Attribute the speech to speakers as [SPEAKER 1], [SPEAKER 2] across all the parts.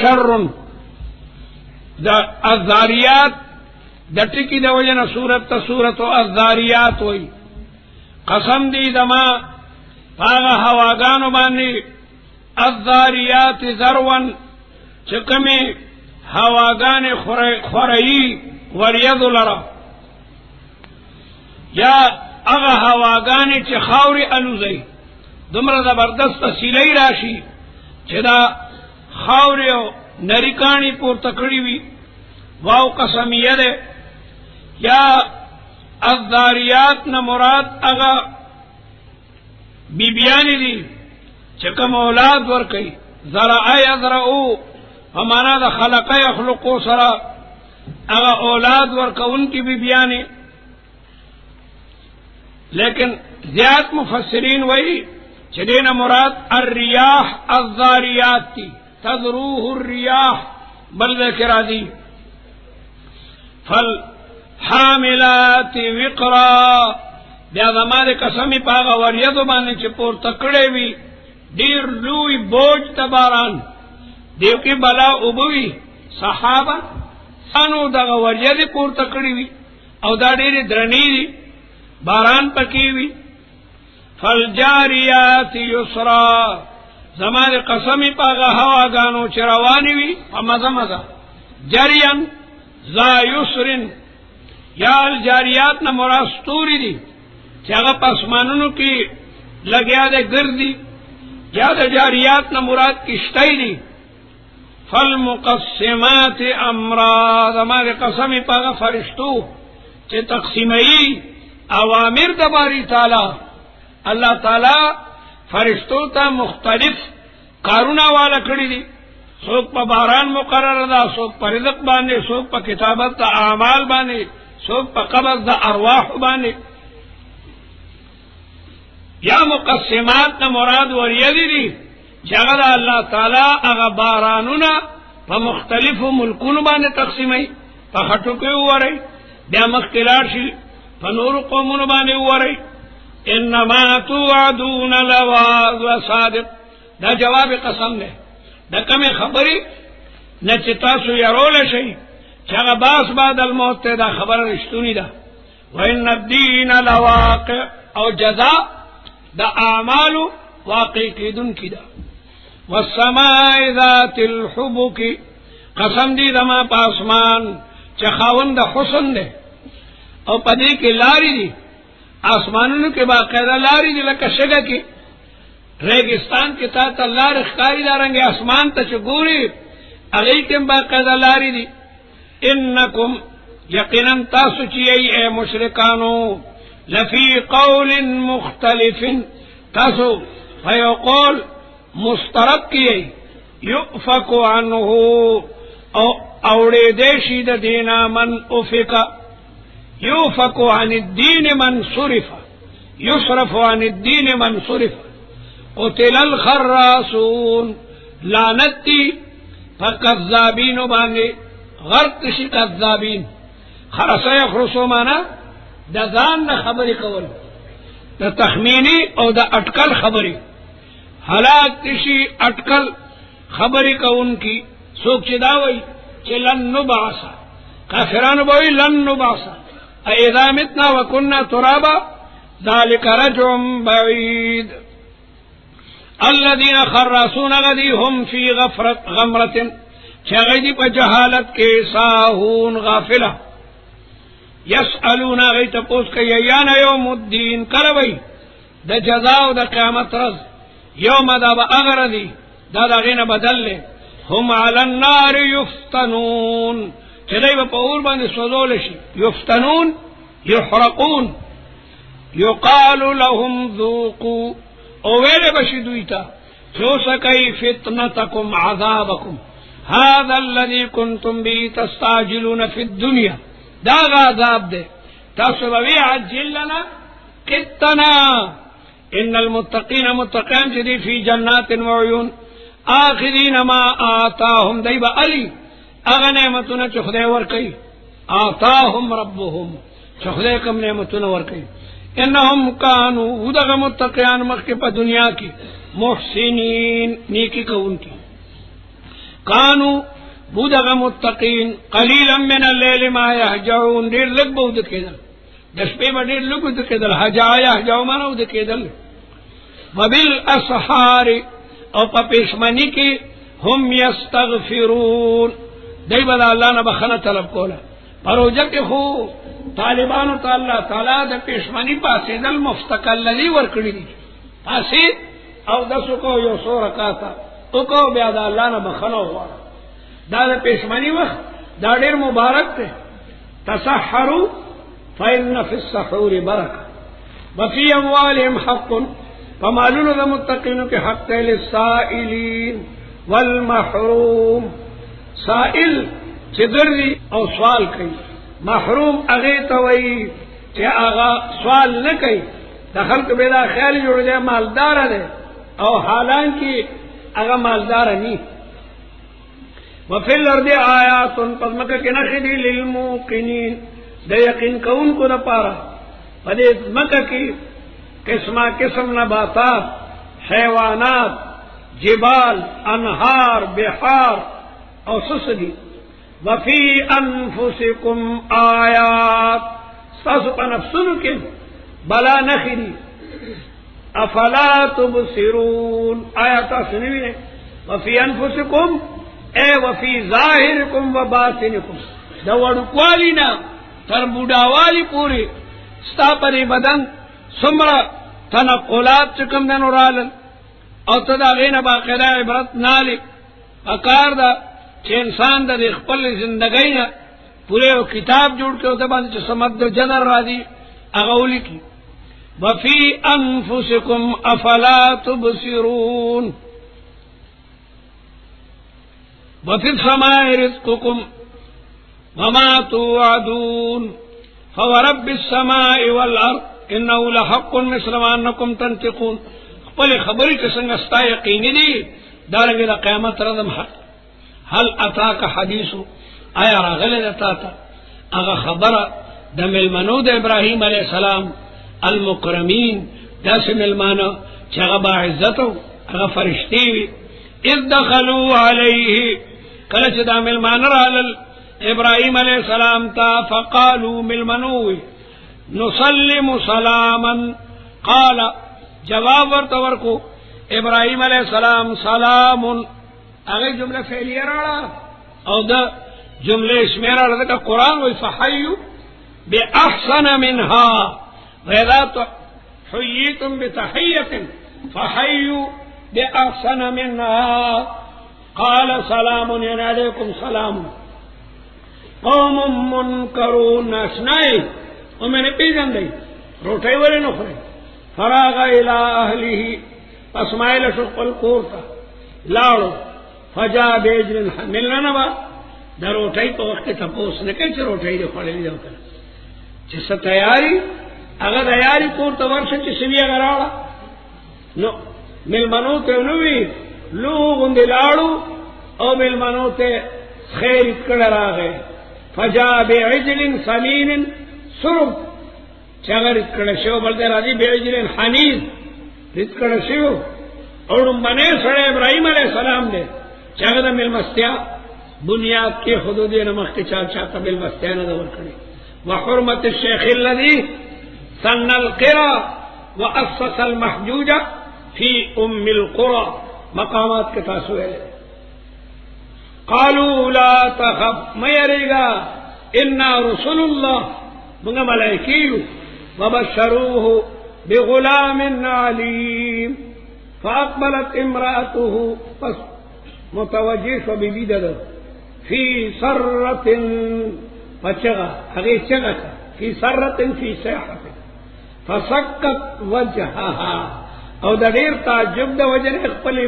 [SPEAKER 1] شر دا الذاریات دا ټکی د وجنه سورۃ الذاریات وای قسم دی دما هغه هواګانو باندې الذاریات ذرون چې کومه هواګانې خورئی وریض لرا یا هغه هواګانې چې خاوري الوزي دومره زبردست سیلۍ راشي چې دا خاوري او نریکانی پورته کړی وي واو قسمیه ده یا الذاریات نه مراد هغه بیبیانی دي چې کوم اولاد ورکي زرع یزرعو فمانا دا خلق یخلقو سرا هغه اولاد ورکونکي بیبیانی لیکن زیاد مفسرین وایي چې دینه مراد الرياح الذاریات تی تذروه الرياح بل ذکر دی فالحاملات وقرا بیا زمانه قسمی پاغه وریدو باندې چې پورته کړې وي ډیر لوی بوج تباران دیو کې بلا وبوي صحابه انو دغه وریدې پورته کړې وي او دا ډېر درنې دي باران پکې وي فالجاریات یسرا زمانه قسمی پاغه هواګانو چې روانې وي په مزه مزه جریان ذا یسرن یا الجاریات نه مراد ستوري دي چې هغه پسمانونو کې لګیا دي ګرځي یا د جاریات نه مراد کشتۍ دي فالمقسمات امرا زمانه قسمی پاغه فرشتو چې تقسیمي اوامر د باری تعالی الله تعالی فرشتو ته مختلف کارونه والا کړی دي څوک په باران مقرر ده څوک په رزق باندې څوک په کتابت د اعمال باندې څوک په قبض د ارواح باندې یا مقسمات نه مراد وریدي دي چې هغه الله تعالی هغه بارانونه په مختلفو ملکونو باندې تقسیمي په خټو کې ووري بیا مختلار شي په نور قومونو باندې ووري انما توعدون لواعظ وصادق دا جواب قسم ده دا کومه خبري نه چې تاسو يرول شي چې هغه باس بعد الموت دا خبره رښتونی ده وان الدين لواقع او جزاء دا اعمال واقع کیدون کیدا والسماء ذات الحبك قسم دې دما پاسمان چې خاوند حسن ده او پدې کې لاري دي آسمانونو کې باقاعده لاري دي لکه شګه کې ریګستان کې تا ته لار ښکاری لارنګ اسمان ته چګوري هغه کې باقاعده لاري دي انکم یقینا تاسو چې ای مشرکانو لفی قول مختلف تاسو فیقول مسترب کی یؤفک عنه او اوڑے دیشی دا دینا من افک یؤفک عن الدین من صرف یصرف عن الدین من صرف قتل الخراسون لعنتی فکذابین باندې غرق شي کذابین خرسه یخرسو مانا دا ځان نه خبرې کول دا تخمینی او دا اٹکل خبرې هلاک شي اٹکل خبرې کوونکی څوک چې دا وایي چې لن نبعث کافرانو به وایي لن نبعث اذا متنا وكنا ترابا ذلك رجع بعيد الذين خرسون غدي هم في غمرة شغدي بجهالت کې ساهون غافله يسألون غيت پوس کې یان یوم الدین کروي د جزاء او د قیامت رز یوم دا اغردي دا غینه بدل له هم على النار يفتنون چدای په اور باندې سوزول شي يفتنون يحرقون يقال لهم ذوقوا او ویل بشي دویتا سوسکای فتنتکم عذابکم هذا الذي كنتم به تستعجلون في الدنيا دا عذاب ده تاسو به عجل لنا قتنا ان المتقين متقين جدي في جنات وعيون آخرين ما آتاهم دایبا علی اغه نعمتونه چې خدای ورکړي آتاهم ربهم چې خدای کوم نعمتونه ورکړي انهم كانوا دغه متقین مخکې په دنیا کې محسنین نیکی کوونکي कानू बूदगा मुत्तकीन कलीलन मिन अल्लैल मा यहजऊन देर लग बहुत केदल दशपे बड़े लग केदल हजाया हजाओ मानो उद केदल वबिल असहार और पपेशमनी की हम यस्तगफिरून दई बदा अल्लाह ने बखना तलब कोला परोजक हो तालिबान तो अल्लाह ताला द पेशमनी पासेदल मुफ्तकल्लजी वर्कड़ी पासे और दसो को यो सो रखा था तो को ब्यादा अल्लाह ने बखना हुआ दादा पेशमनी वक्त दाडेर मुबारक थे तसहरु फइन्न फिस्सहूरि बरका वफी अम्वालिहिम हक़्क़ुन फमालून द मुत्तक़ीन के हक़ लिस्साइलीन वल महरूम साइल चिदर्री और सवाल कई महरूम अगे तवई के आगा सवाल न कई दखल के बेदा ख्याल जुड़ जाए मालदार है और हालांकि अगर मालदार नहीं वफिल अर्द आयातुन पद्मक के नखदी लिलमुकिनीन दे यकीन कौन को न पारा पदे मक की किस्मा किस्म नबातात हैवानात जिबाल अनहार बिहार और सुसदी वफी अनफुसिकुम आयात ससुपनफ्सुन के बला नखरी अफला तुबसिरून आयाता सुनी है वफी अनफुसिकुम ए वफी जाहिरकुम व बातिनकुम दवड़ुक्वाली ना तरबुडावाली पूरी स्तापरी बदन सुमरा तनकुलात चुकम दनुरालन और तदा लेना बाकायदा इबरत नाली अकार दा कि इंसान दा खपल जिंदगी ना पूरे किताब जोड़ के होते बाद समग्र जनर राजी अगौली की वफी अनफुसिकुम अफला तुबसिरून वफी समाए रिज़्कुकुम वमा तुअदून फवरब्बिस समाए वल अर्द इन्नहु लहक़्क़ुन मिस्ल मा अन्नकुम तंतिक़ून पहले खबरी के संग अस्ता यकीनी दी दारंगे दा क़यामत रदम हल अता का हदीसु आया रागले देता था अगा खबर द मिलमनूद इब्राहिम अलैहिस्सलाम अल मुकरमीन दस मिलमानो चगा बाइज्जतो अगा फरिश्ती इज़ दखलू अलैहि कलच दा मिलमान रालल इब्राहिम अलैहिस्सलाम ता फकालू मिलमनूई नुसल्लिमु सलामन काला जवाब वर्तवर को इब्राहिम अलैहिस्सलाम सलामुन अगे जुमला फेलिया राड़ा और द जुमले इसमें राड़ा का कुरान वही फहय्यु बिअहसन मिनहा वैदा तो हुय्यितुम बितहियतिन फहय्यु बिअहसन मिनहा क़ाल सलामुन अलैकुम सलाम कौमुम मुनकरून असनाई और मैंने पीजन दी रोटे वाले नखरे फरागा इला अहलिही असमाइल शुक्ल कोरता लाड़ो फजा बेजन मिलना न बा दरोटाई तो वक्त तपोस ने कैसे रोटाई जो खड़े जाओ कर जिस तैयारी अगर तैयारी कोर तो वर्ष चिसवी अगर आड़ा नो मिलमनो ते उनवी लोग उन्दे लाड़ू और मिलमनो ते खैर इतकड़ रहा है फजा बेजलिन समीन सुरुब चगर इतकड़ शिव बलते राजी बेजलिन हनीज इतकड़ शिव और मने सड़े इब्राहिम अलैहिस्सलाम ने चगद मिल मस्तिया बुनियाद के हुदूद नमक के चार चाहता मिल मस्तिया न दवर खड़े व हुर्मत शेख लदी सन्नल क़िरा व अस्सल महजूजा फी उम्मिल क़ुरा मकामात के तासुए क़ालू ला तखफ मयरेगा इन्ना रसूलुल्लाह मुंगा मलाइकियु व बशरूहु बिग़ुलामिन अलीम फ़अक़बलत इम्राअतुहु बस मुतवज्जिह बिबिदद फी सर्रतिन पचगा आगे चगा फी सर्रतिन फी सयाहतिन फसक्कत वजहहा और दडेर ताजुब द वजह खपल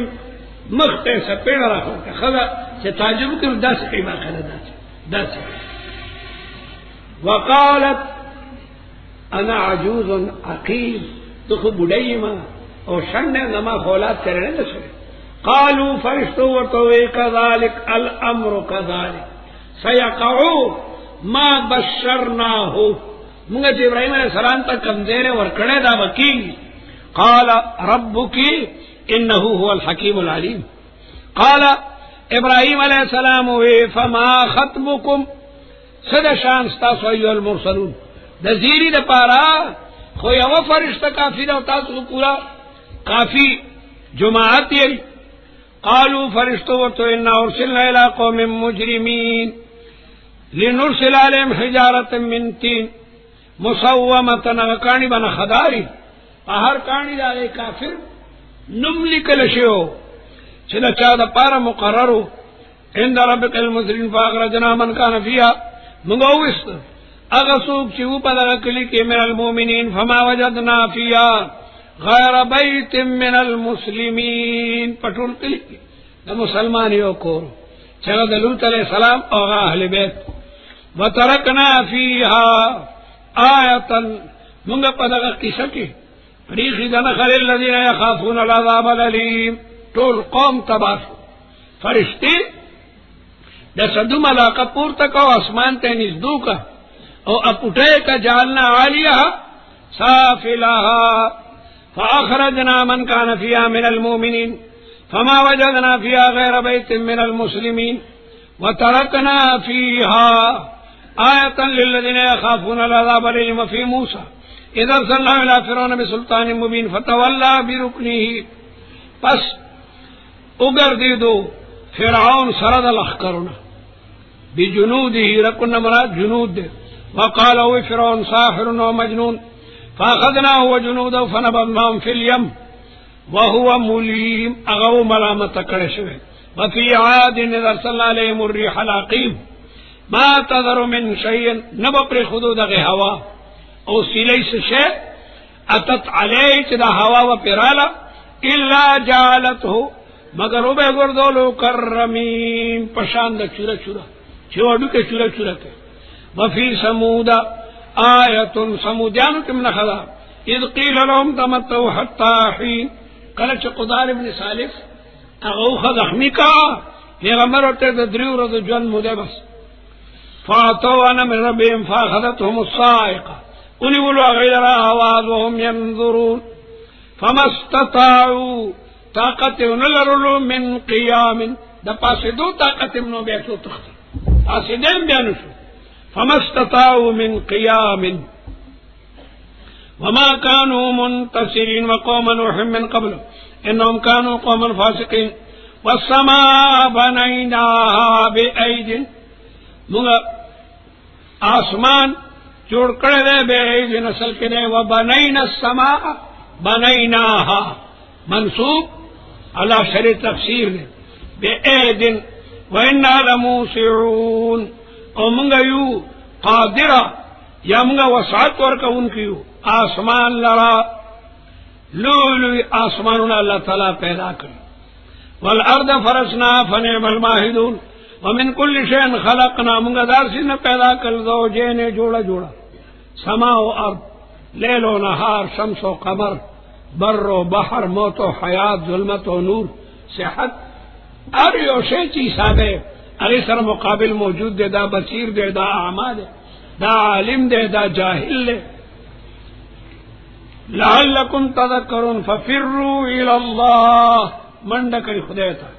[SPEAKER 1] मखते से पेड़ रखा खदा से ताजुब के दस की बाखला दस वकालत अना अजूज़ुन अक़ीम तो खूब बुढ़ाई मां और शन्ने नमा फौलाद करने दसरे कालू फरिश्तो तो कज़ालिक अल अम्रु कज़ालिक सयक़उ मा बशरनाहु मुंगा इब्राहिम अलैहिस्सलाम तक कमज़ेरे वरकड़े दा वकील काला रब्बुकी इन्नहु हुवल हकीमुल अलीम काला इब्राहिम अलैहिस्सलाम हुए फमा खत्मुकुम सद शान स्तासु अय्युहल मुरसलून दजीरी द पारा खो यव फरिश्ता काफी दा तासु पूरा काफी जुमाअत ये कालू फरिश्तो तो इन्ना उरसिलना इला कौमिन मुजरिमीन लिनुरसिल अलैहिम हिजारतम मिन तीन मुसव्वमतन कानी बन खदारी हर कानी दा काफिर नुमली कलशो चिला चाद पारा मुकर्ररु इंद रब्बिकल मुजरिमीन फाखरजना मन कान फिहा मुगौस अगसूब चिऊ पदर कली के मिनल मोमिनीन फमा वजदना फिहा गैर बैतिन मिनल मुस्लिमीन पटुल कली द मुसलमानियों को चगद लूत अलैहिस्सलाम और अहले बैत व तरकना फिहा आयतन मुंग पदर किसकी फरीक़ी दनखल लज़ीना यखाफून अज़ाब अलीम टोल कौम तबाह फरिश्ते द सदु मलाका पूर्त का आसमान ते निजदू का और अपुटे का जालना आलिया साफिलाहा फाखरजना मन कान फिहा मिनल मोमिनीन फमा वजदना फिहा गैर बैतिन मिनल मुस्लिमीन व तरकना फिहा आयतन लिल्लज़ीना यखाफून अज़ाब अलीम फी मूसा इज़ अरसलना इला फिरौन बिसुल्तानिन मुबीन फतवल्ला बिरुकनिही पस उगर दी दो फिरौन सरद लख्करुना बिजुनूदिही रकुन मराद जुनूद दे वकाल हुए फिरौन साहिरुन व मजनून फाखदनाहु व जुनूदहु फनबذनाहुम फिल यम वहुव मुलीम अगव मलामत करे शवे वफी आदिन इज़ अरसलना अलैहिम अर्रिहल अक़ीम मा तज़रु मिन शैइन नब पर खुदूद हवा और सिलई से शे अतत अलैहि चिदा हवा व पिराला इल्ला जालत हो मगर उबे गुरदोलो कर्रमीन पशान द चुरा चुरा छोड़ू के चुरा चुरा के वफी समूदा आयतुन समुद्यानु किम नखदा इद कील लहुम तमत्तु हत्ता हीन कलच कुदार इब्न सालिफ अगौ खज़हमी का पैगंबर होते द द्रिउ रद जन मुदे बस फातो अन मिन रब्बिहिम फाखदतहुम अस्साइqa उन्हीं बोलो गैरा आवाज वहुम यंजुरून फमस्तताउ ताकत उनलरुलु मिन क़ियामिन द पासे दो ताकत इमनो बैठो तख्त पासे देम बयानुशु फमस्तताउ मिन क़ियामिन वमा कानू मुंतसिरीन व कौम नूह मिन क़ब्ल इन्नहुम कानू कौमन फासिकीन वस्समा बनैनाहा बिअयदिन मुंगा आसमान जोड़ करे दे बेईद नस्ल के ने व बनैना समा बनैनाहा मंसूब अला शरी तफसीर ने बेईदिन व इन्ना लमूसिऊन और मुंगा यू कादिरा या मुंगा वसात वर का उनकी यू आसमान लड़ा लुलु आसमान अल्लाह ताला पैदा कर वल अर्द फरसना फनिअमल माहिदून व मिन कुल्लि शैइन खलकना मुंगा दारसी ने पैदा कर दो जेने जोड़ा जोड़ा समा व अर्द लैलो नहार शम्स व कमर बर्रो बहर मौतो हयात जुल्मत व नूर सेहत हर योशे चीज साबे अरे सर मुकाबिल मौजूद दे दा बसीर दे दा आमा दे दा आलिम दे दा जाहिल दे लअल्लकुम तज़क्करून फफिर्रू इलल्लाह मंड करी खुदे था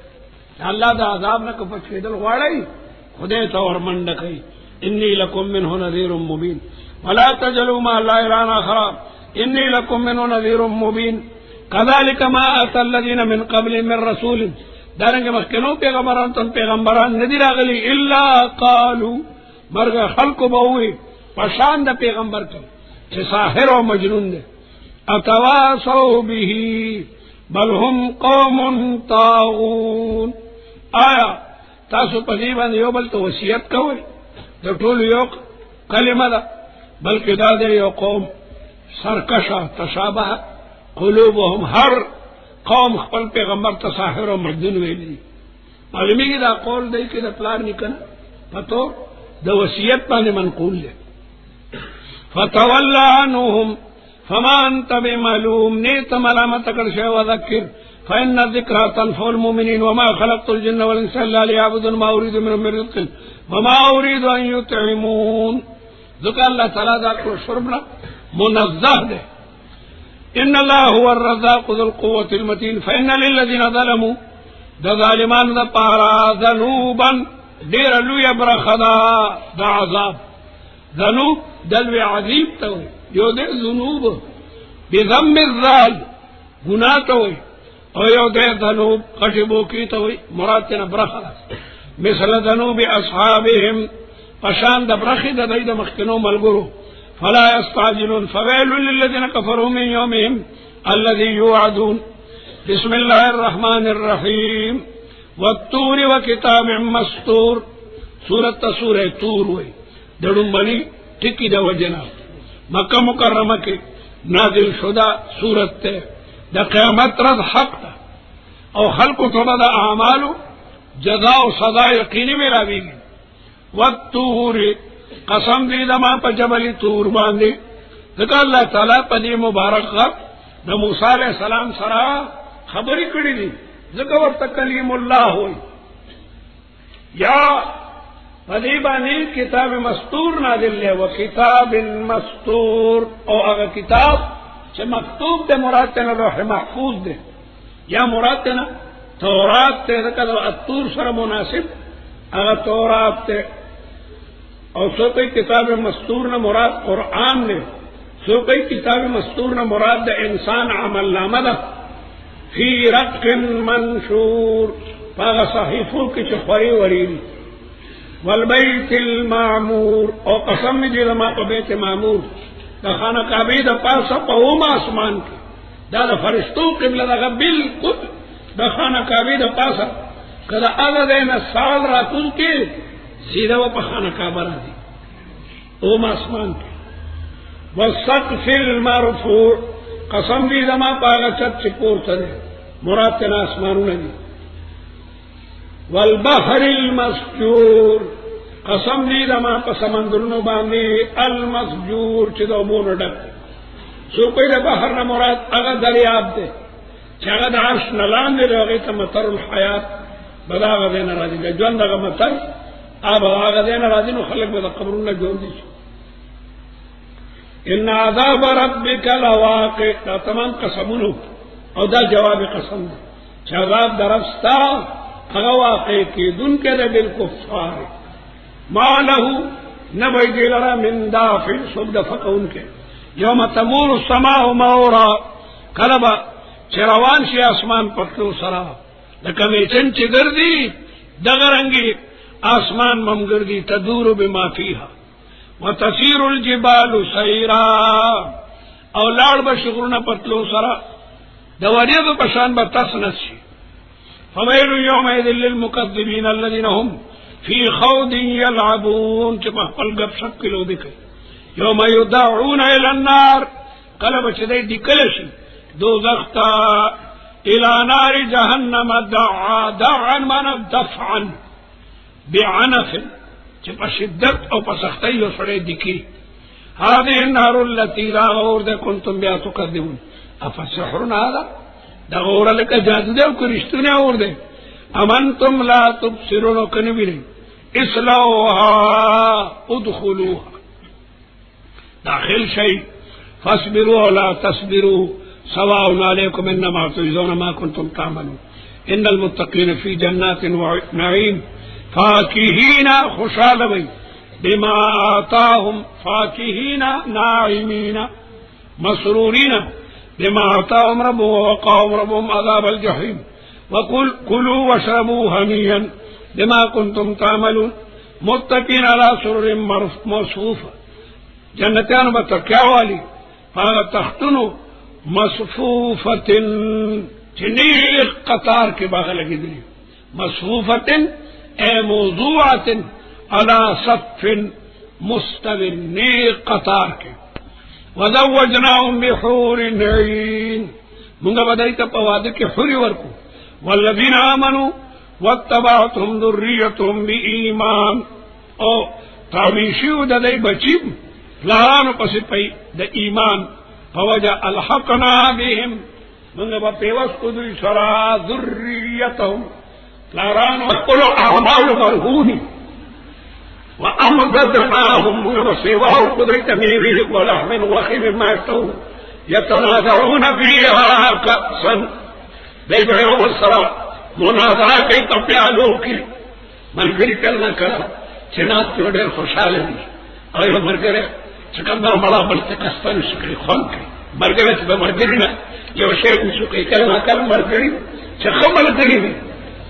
[SPEAKER 1] अल्लाह दा अजाब न को बचे दल वाड़ई खुदे था और मंड कई इन्नी लकुम मिन्हु नज़ीरुम मुबीन वला तजलू मा ला इलाहा आखरा इन्नी लकुम मिन्हु नज़ीरुम मुबीन कज़ालिक मा अतल्लज़ीना मिन क़ब्लिहिम मिन रसूल दारंगे मखनो पैगंबरान तन पैगंबरान नदीर अगली इल्ला कालू मर्ग खल्क बहुए पशान द पैगंबर के साहिर और मजनून दे अतवासौ बिही बल हुम कौमुन तागून आया तासु पजीबन यो बल तो वसीयत कवे तो टोल यो कलिमा दा बल्कि दादे यो कौम सरकशा तशाबह कुलूबहुम हर कौम खपल पैगंबर तसाहिर और मजनून वेली मालूमी की दा कौल दे के दा प्लान निकन पतो द वसीयत पाने मनकूल ले फतवल्ला अन्हुम फमा अंत बिमलूम नेत मलामत कर शे वज़क्किर फइन्न ज़िक्रा तनफ़उल मुमिनीन वमा खलक़तुल जिन्न वल इंसा इल्ला लियअबुदून मा उरीदु मिनहुम मिन रिज़्क़िन वमा उरीदु अन युतइमून ज़ुका अल्लाह तआला दा को शुरबना मुनज़्ज़ह दे इन्नल्लाह हुवर रज़्ज़ाक़ु ज़ुल क़ुव्वतिल मतीन फइन्न लिल्लज़ीना ज़लमू د ظالمان د پارا ذنوبا ډیر لوی برخدا د عذاب ذنوب دلوی عذیب ته وي یو د ذنوب بذم الذال گناہ ته وي او یو د ذنوب خشبو کی ته وي مراد ته برخدا مثل ذنوب اصحابهم پشان د برخې د دې د مخکنو ملګرو فلا يستعجلون فويل للذين كفروا من يومهم الذي يوعدون بسم الله الرحمن الرحيم والطور وكتاب مسطور سورة طور وي دړم باندې ټکی د وجنا مکه مکرمه کې نازل شدا سورت ته د قیامت ورځ حق ده او خلق ته د اعمالو جزاء او سزا یقیني ملاويږي والطور قسم دې دما په جبل طور باندې ځکه الله تعالی په دې مبارک غر د موسی عليه السلام سره خبرې کړې دي ځکه ورته کلیم الله وي یا په دې باندې کتاب مستور نازل له او کتاب مستور او هغه کتاب چې مکتوب ده مراد ته لوح محفوظ ده یا مراد ته تورات ته ځکه د الطور سره مناسب هغه تورات ته اور سو کوئی کتاب مستور نہ مراد قرآن نے سو کوئی کتاب مستور نہ مراد دا انسان عمل نامہ دا فی رق منشور پاغا صحیفوں کی چخوری ورین والبیت المعمور او قسم جی لما پا بیت معمور دا خانہ کعبی دا پاسا پاوم آسمان کی دا فرشتو قبل دا بالکل دا خانہ کعبی دا پاسا کدا آگا دینا سال راتون کی سیدھا وہ پخانہ کعبہ را دی اوم آسمان کی والسقف المرفوع قسم دی زما پاگا چت چپور تدے مراد تنا آسمانو ندی والبحر المسجور قسم دی زما پا سمندرنو باندی المسجور چی دو مون ڈک سو کوئی دا بحر نا مراد اگا دریاب دے چی اگا دا عرش نلان دے دے اگیتا مطر الحیات بدا آگا دینا را دی دے جوان دا مطر اب آگا دینا راضی نو خلق بدا قبرون جوڑ دی ان عذاب ربک لواقع دا تمام قسمونو او دا جواب قسم دا عذاب درستا اگا واقع کی دن کے دے بالکفار ما لہو نبی دیلرا من دافع صبح دفقہ ان کے یوم تمور السماء مورا کلبا چروان شی آسمان پتلو سرا لکمی چنچ گردی دغرنگی آسمان ممگردی تدور بما فیہا وتسیر الجبال سیرا او لاڑ بشغرنا پتلو سرا دوارید پشان بتسنس شی فویل یومئذ للمکذبین الذین هم فی خوض یلعبون چپا پل گپ شکلو دکھے یوم یدعون الى النار قلب چدے دکلشی دوزختا الى نار جہنم دعا من دفعا بعنف چپا شدت او پا سختی و سڑے دکی هذه النار التي لا غور دے کنتم بیا تکذبون افسحرن هذا دا غور لکا جادو دے و کرشتونے اور دے امنتم لا تبصرون کنبیلی اصلوها ادخلوها داخل شيء فاصبروا ولا تصبروا سواء عليكم انما تجزون ما كنتم تعملون ان المتقين في جنات ونعيم فاكهين خشال بما آتاهم فاكهين ناعمين مسرورين بما آتاهم ربهم ووقاهم ربهم عذاب الجحيم وقل كلوا واشربوا هنيئا بما كنتم تعملون متكئين على سرر مصفوفة جنتان بتکیا والی فاغ تختنو مصفوفة چنیق قطار کے باغ لگی دلی مصفوفة اے موضوعة على صف مستوى نیق قطار کے وزوجناهم بحور عین منگا بدایتا پوادر کے حوری ورکو والذین آمنوا واتبعتهم ذریتهم بإیمان او تعمیشیو دا دی بچیم لارانو پسی پی دا ایمان فوجا الحقنا بهم منگا با پیوس قدری سرا ذریتهم لارانو قلو اعمال مرهونی وأمددناهم بسواه قدرة تميره ولحم وخيم ما يشتهون يتنازعون فيها كأسا بيبعوا الصلاة مناظره کوي په پیالو کې ملګری کله کړه چې ناس ته ډېر خوشاله دي او یو مرګره چې کومه مړه بل څه کسبل شي خوان کوي مرګره چې به مرګري نه یو شی وشو کوي کله کله مرګري چې خمل کوي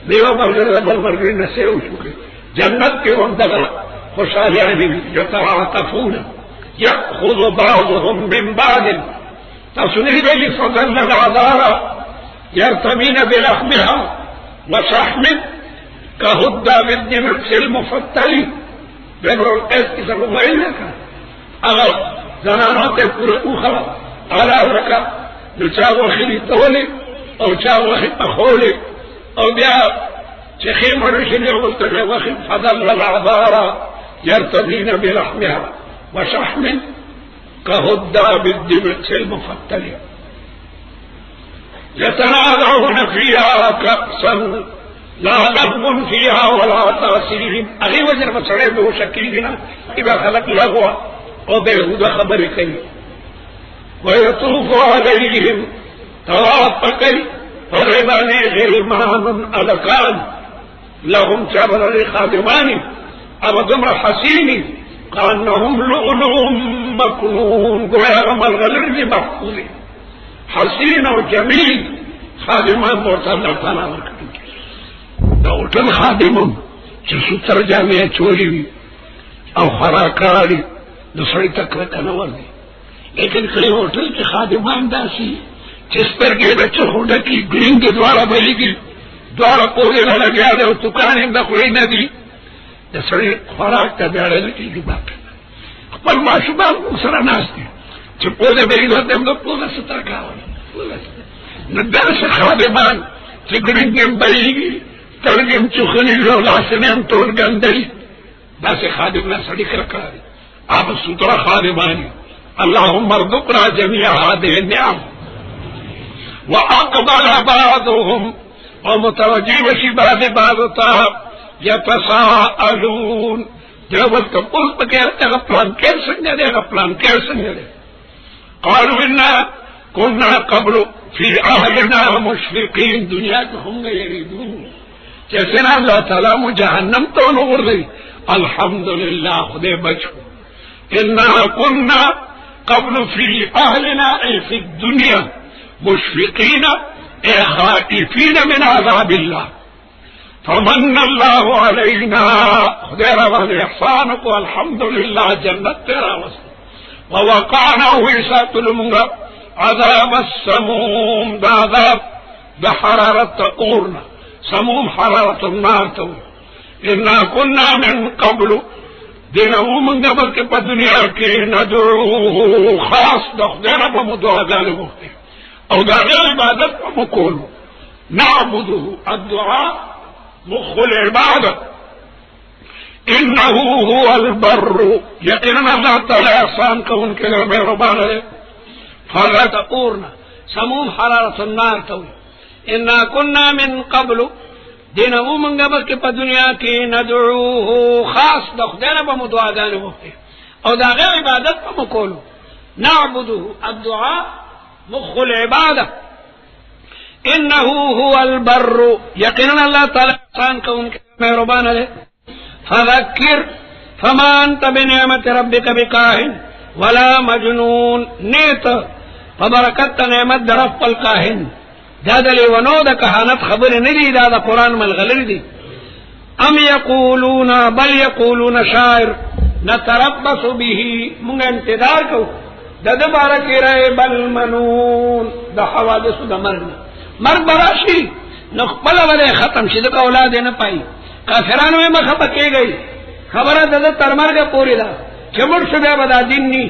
[SPEAKER 1] دیو مرګره بل مرګري نه سي وشو کوي جنت کې وندغه خوشاله دي يتعاطفون يأخذ بعضهم من بعض تصنيف به فضل العذارى يرتمين بلحمها وشحم كهدى بالدمس المفتل بمر الاسك سرمائلك اغل زنانات اخرى على ركا نشاو خيري تولي او شاو خيري او بيا شيخي مرشني وقلت وخي فضل العذارى يرتمين بلحمها وشحم كهدى بالدمس المفتل يتنازعون فيها كأسا لا لغو فيها ولا تأثير اغي وجر مسړې به شکیږي اذا خلق لغوا او به خبر کوي ويطوف عليهم توافقي فرباني غلمان ألقان لهم جبر خادمان أبدم حسين كأنهم لؤلؤ مكنون قوام الغلر محفوظ حسين وجميل خادمان مرتبط تناول دا ټول خادمون چې ستر جامې چولې او خراکاري د سړی تکړه نه ورني لیکن کله هوټل کې خادمان داسي چې سترګې د چهوډه کې ګرینګ دواره بلېږي دواره پورې نه لګیا دی او دکان یې د خولې نه دي د سړی خوراک ته بیاړل کېږي باک خپل ماشومان سره ناست دي چې پوزه به یې ورته د پوزه ستر کاوه نو داسې خادمان چې ګرینګ یې بلېږي ترجم چخنی جو لاسنیم طول گندری بس خادم نا سڑی کرکاری آپ سترہ خادمانی اللہم ارزقنا جميع هذه النعم واقبل بعضهم ومتوجه شباب بعضتا يتساءلون جواب تقول بكير اغفلان كير سنجده اغفلان كير سنجده قالوا إنا كنا قبل في أهلنا مشفقين دنياكهم يريدون جیسے اللہ تعالیٰ مو جہنم تو نور دی الحمدللہ خدے بچو انہا کننا قبل فی اہلنا ای فی الدنیا مشفقین ای خائفین من عذاب اللہ فمن اللہ علینا خدے روان احسانکو الحمدللہ جنت تیرا وسط ووقعنا ویسات المنگا عذاب السموم دا عذاب دا حرارت اورنا سموم حرارة النار تو إنا كنا من قبل دينه من قبل كبا دنيا كي ندعوه خاص دخدنا بمدعا ذلك أو دعا عبادت بمكونه نعبده الدعاء مخ العبادة إنه هو البر يقيننا ذات الإحسان كون كلمة ربانا فلا تقورنا سموم حرارة النار تو إنا كنا من قبل دينه من قبل كبا دنيا كي ندعوه خاص دخدنا بمدعا ذلك أو دا غير عبادت بمكونه نعبده الدعاء مخ العبادة إنه هو البر يقيننا الله تعالى إحسان كون كلمة ربانا له فذكر فما أنت بنعمة ربك بكاهن ولا مجنون نيت فبركت نعمت درف الكاهن دا لیونو دا کہانت خبر ندی دا قرآن ملغلر دی ام یقولون بل یقولون شاعر نتربص به منگا انتظار کو دا دبارکی رئے بل منون دا حوادث دا مرگ براشی نقبل ولی ختم شد کا اولاد نہ پائی کافرانو میں مخبہ کی گئی خبر دا ترمر کا پوری دا چمڑ شدہ بدا دین نی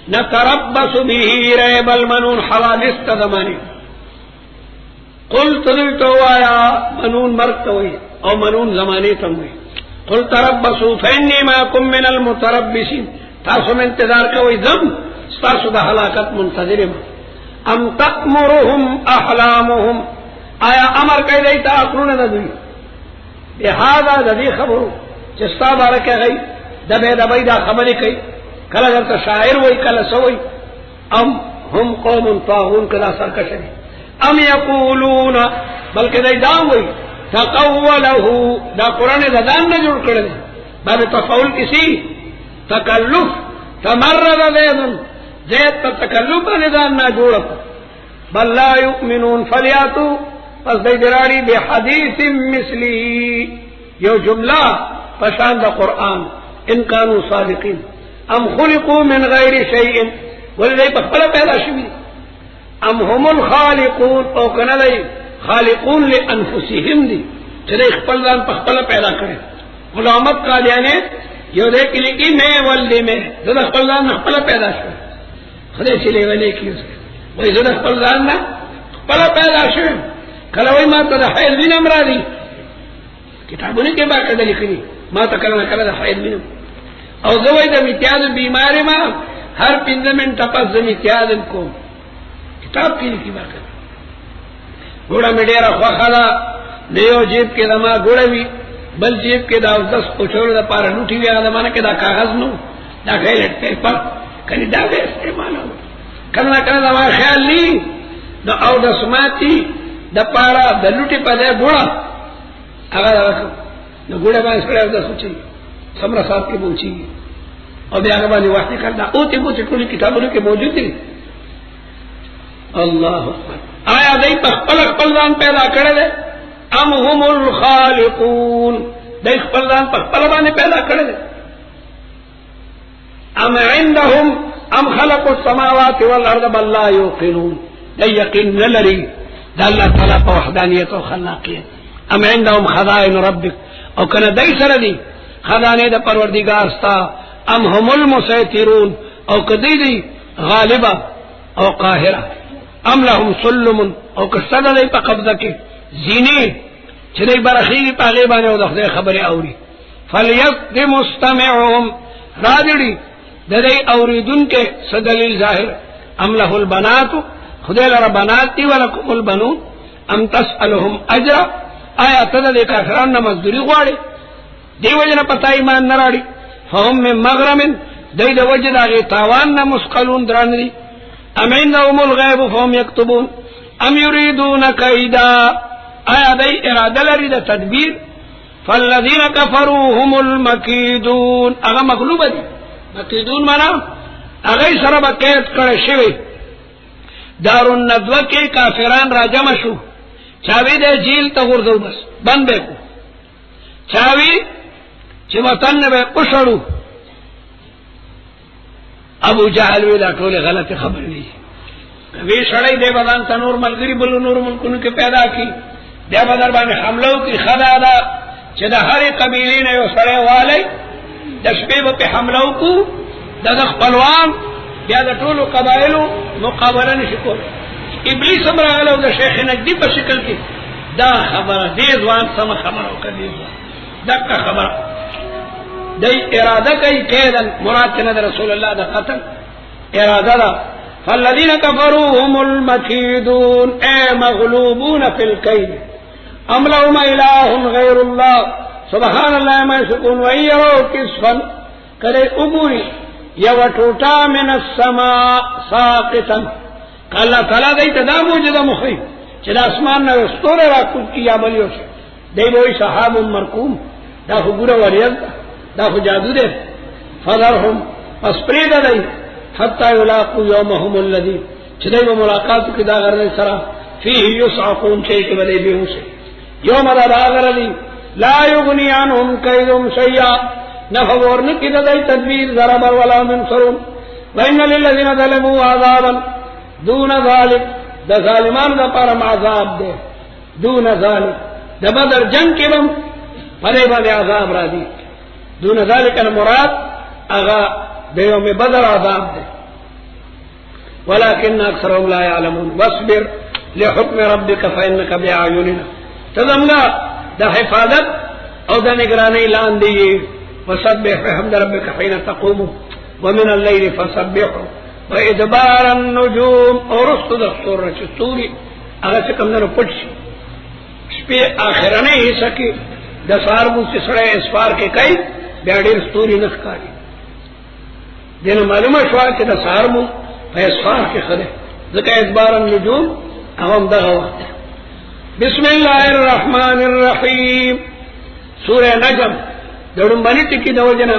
[SPEAKER 1] نتربص به ريب المنون حوادث تدمانی قل تدلتو آیا منون مرتوی او منون زمانی تموی قل تربصوا فإني معكم من المتربصين تاسو من انتظار کوئی ذم ستاسو دا حلاکت منتظر ام تأمرهم احلامهم آیا امر کئی دیتا اقرون ندوی بهذا ددی خبرو چستا بارک گئی دبے دبئی دا خبری کئی کلا جلتا شاعر وی کلا سوئی ام هم قوم طاغون کلا سرکشنی ام یقولون بلکې دای دا وایي تقوله دا قران د ځان نه جوړ کړل باندې تفاول کسی تکلف تمرد زید تکلف باندې ځان نه جوړ بل لا يؤمنون فلياتوا پس دای دراری به حدیث مثلی یو جمله پشان د قران ان كانوا صادقين ام خلقوا من غير شيء ولذي بخبل پیدا شوی ام هم الخالقون او کنه دی خالقون لانفسهم دی چې خپل ځان په خپل پیدا کړي غلامت قادیانه یو دې کلی کې مې ولې مې زه خپل ځان خپل پیدا شوم خدای چې لیولې کیږي وای زه خپل ځان نه خپل پیدا شوم کله وای ما ته د حیل وینم را دي کتابونه کې باقاعده لیکلي ما ته کله کله د حیل وینم او زه وای د امتیاز بیماری ما هر 15 منټه پس د امتیاز کوم کتاب کې لیکي باقاعده ګوړه مې ډېره خوښه ده دیو جیب کې دما ګوړه وی بل جیب کې دا 10 پوچول د پاره لوټي وی هغه معنی کې دا کاغذ نو دا ټایلټ پیپر کله دا به استعمالو کله کله دا خیال ني نو او د سماعتي د پاره د لوټي په دې ګوړه هغه نو ګوړه باندې سره د سوچي سمرا صاحب کې پوچي او بیا هغه باندې وخت کړه او ته په ټولو کتابونو کې موجود دي الله اکبر آیا دای په خپل ځان پیدا کړل ام هم الخالقون دای خپل ځان په خپل باندې پیدا کړل ام عندهم ام خلقوا السماوات والارض بل لا يوقنون دای یقین لري د الله تعالی په وحدانیت او خلاقیت ام عندهم خزائن ربك او کنه دای سره دي خزانه د پروردگار ستا ام هم المسيطرون او کدی دی غالبا او قاهره ام لهم سلم او کسد دی په قبضه کې زینه چې دی برخیږي په غیبانه او د خدای خبره اوري فليقد مستمعهم راځي د دې اوریدون کې سدلیل ظاهر ام له البنات خدای لره بنات دی ولکم البنون ام تسالهم اجر آیا ته د کافرانو نه مزدوري غواړي دیو جن پتا ایمان نه راړي فهم من مغرم دای د وجه دغه تاوان نه مسقلون دران دي ام عندهم الغیب فهم یكتبون ام یریدون کیدا آیا دای اراده لري د تدبیر فالذین کفروا هم المکیدون هغه مغلوب دي مکیدون معنا هغه سره بکیت کړي شوی دار الندوه کې کافران راجم شو چاوی د جیل ته ورځو بس بند به کو چاوی چې وطن به پښړو ابو جهل ویلا ټول غلط خبر دی وی شړای دی بدن تنور ملګری بل نور ملکونو کې پیدا کی بیا بدر باندې حمله کی خدا دا چې د هرې قبیلې نه یو سړی والی د شپې په حمله کو د خپلوان بیا د ټولو قبایلو مقابله نشي کول ابلیس امراله د شیخ نجدی په شکل کې دا خبره دې ځوان سم خبره وکړي دغه خبره دای اراده کوي کېدل مراد نه رسول الله د قتل اراده ده فالذين كفروا هم المكيدون اي مغلوبون في الكيد ام لهم اله غير الله سبحان الله ما يشركون وان يروا كسفا كره ابوري یو ټوټه من السماء ساقطا قال تعالی دې تدا موجوده مخري چې د اسمان نه ستوره راکوت کیا بلیو شي دی وې صحاب مرقوم دا وګوره وریځ دا خو جادو ده فذرهم اسپرید دی حتی یلاقوا یومهم الذی چې دوی ملاقات کې دا غره سره فيه یصعقون چې کې بلې بهوشه یوم دا غره لا یغنی عنهم کیدهم شیئا نفورن کې دای تدبیر ضرب ولا منصرون وان للذین ظلموا عذابا دون ذلك د ظالمان لپاره عذاب ده دون ذلك د بدر جنگ کې هم پرې باندې عذاب را دي دون ذلك المراد اغا بيوم بدر عذاب ده ولكن اكثرهم لا يعلمون واصبر لحكم ربك فانك باعيننا تزمنا ده حفاظت او ده نگرانی لاندې وسبح بحمد ربك حين تقوم ومن الليل فسبحه وادبار النجوم ورست الصور ستوري اغا څنګه نو پټ شپې اخرنه یې سکه د سار مو سره اسفار کې کوي بیا ډېر ستوري نه ښکاري دنه معلومه شو چې د سار مو په اسفار کې خره ځکه ادبار النجوم هم دغه وخت بسم الله الرحمن الرحیم سورہ نجم دړم باندې ټکی د وجنه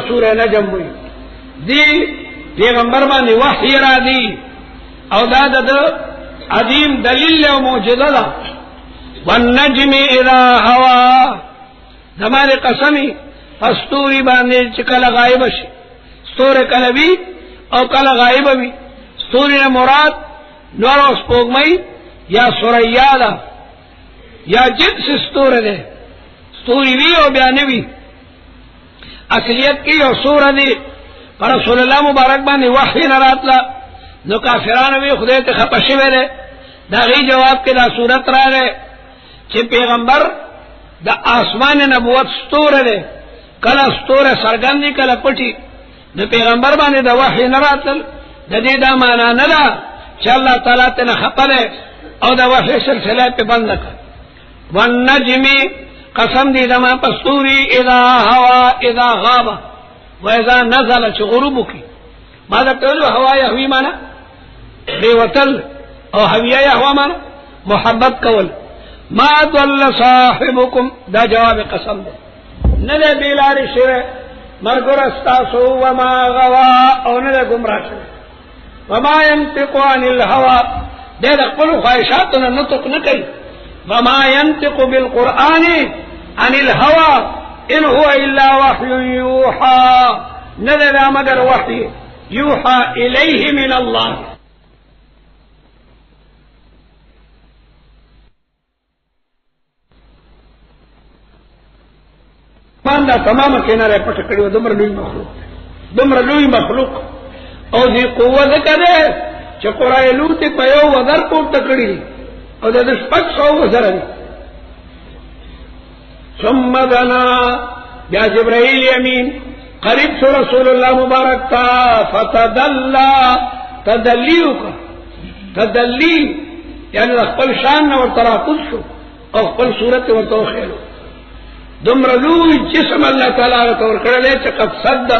[SPEAKER 1] سورہ نجم وي دی پیغمبر باندې وحی را دی او دا د عظیم دلیل او معجزه ده والنجم اذا هوا زمانه قسمی استوری باندې چې کله غایب شي ستوره کله وی او کله غایب وي ستوري نه مراد نور اوس پوغمای یا سوریا ده یا جنس ستوره ده ستوري وی او بیان وی اصلیت کې یو سوره دی پر رسول الله مبارک باندې وحی نه راتله نو کافرانو وی خدای ته خپشه ویله دا غي جواب کې دا صورت راغې چې پیغمبر د اسمان نبوت ستوره ده کله ستوره سرګندې کله پټي د پیغمبر باندې د وحی نه راتل د دې دا معنا نه ده چې الله تعالی ته خپله او د وحی سلسله په بند کړ والنجم قسم دې دما پستوري اذا هوا اذا غاب واذا نزل چې غروب کی ما دا ټول هوا يهوي معنا دی وتل او هویه يهوا معنا محبت کول ما ضل صاحبكم دا جواب قسم ده نه بیلار شوه مرګور استاسو وما غوا او نه گمراه شوه وما ينطق عن الهوى ده خپل خواهشاتونه نطق نه کوي وما ينطق بالقران عن الهوى ان هو الا وحي يوحى نذر مگر وحي يوحى اليه من الله دا تمام کناره پټ کړو دومره لوی مخلوق او دې قوت کړه چې قرآن لوت په یو ودر پورته کړی او د شپږ سو وزره ثم دنا بیا جبرائیل امین قریب شو رسول الله مبارک تا فتدلى تدلی یعنی خپل شان نور تراقص شو او خپل صورت ورته خېلو دمر لوی جسم الله تعالی تور کړل چې قد صد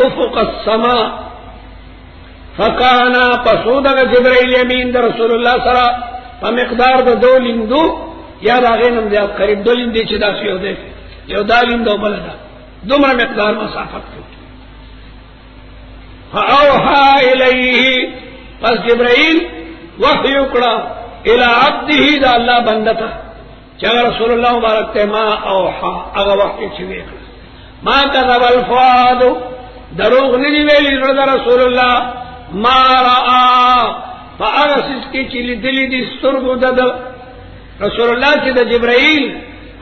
[SPEAKER 1] افق السماء فكان پسود جبرائیل امین در رسول الله سره په مقدار د دولندو یا راغینم دی قریب دولندې چې داسې یو دی یو دالندو بلدا دومره مقدار مسافت کوي فاوحى الیه پس جبرائیل وحی وکړه الی عبده دا الله بندته چې رسول الله مبارک ته ما اوحى هغه وحی چې وکړه ما کذب الفؤاد دروغ نه ویلي رسول الله ما رأى فاغسس کی چې لیدلې دي سترګو د رسول الله چې د جبرائیل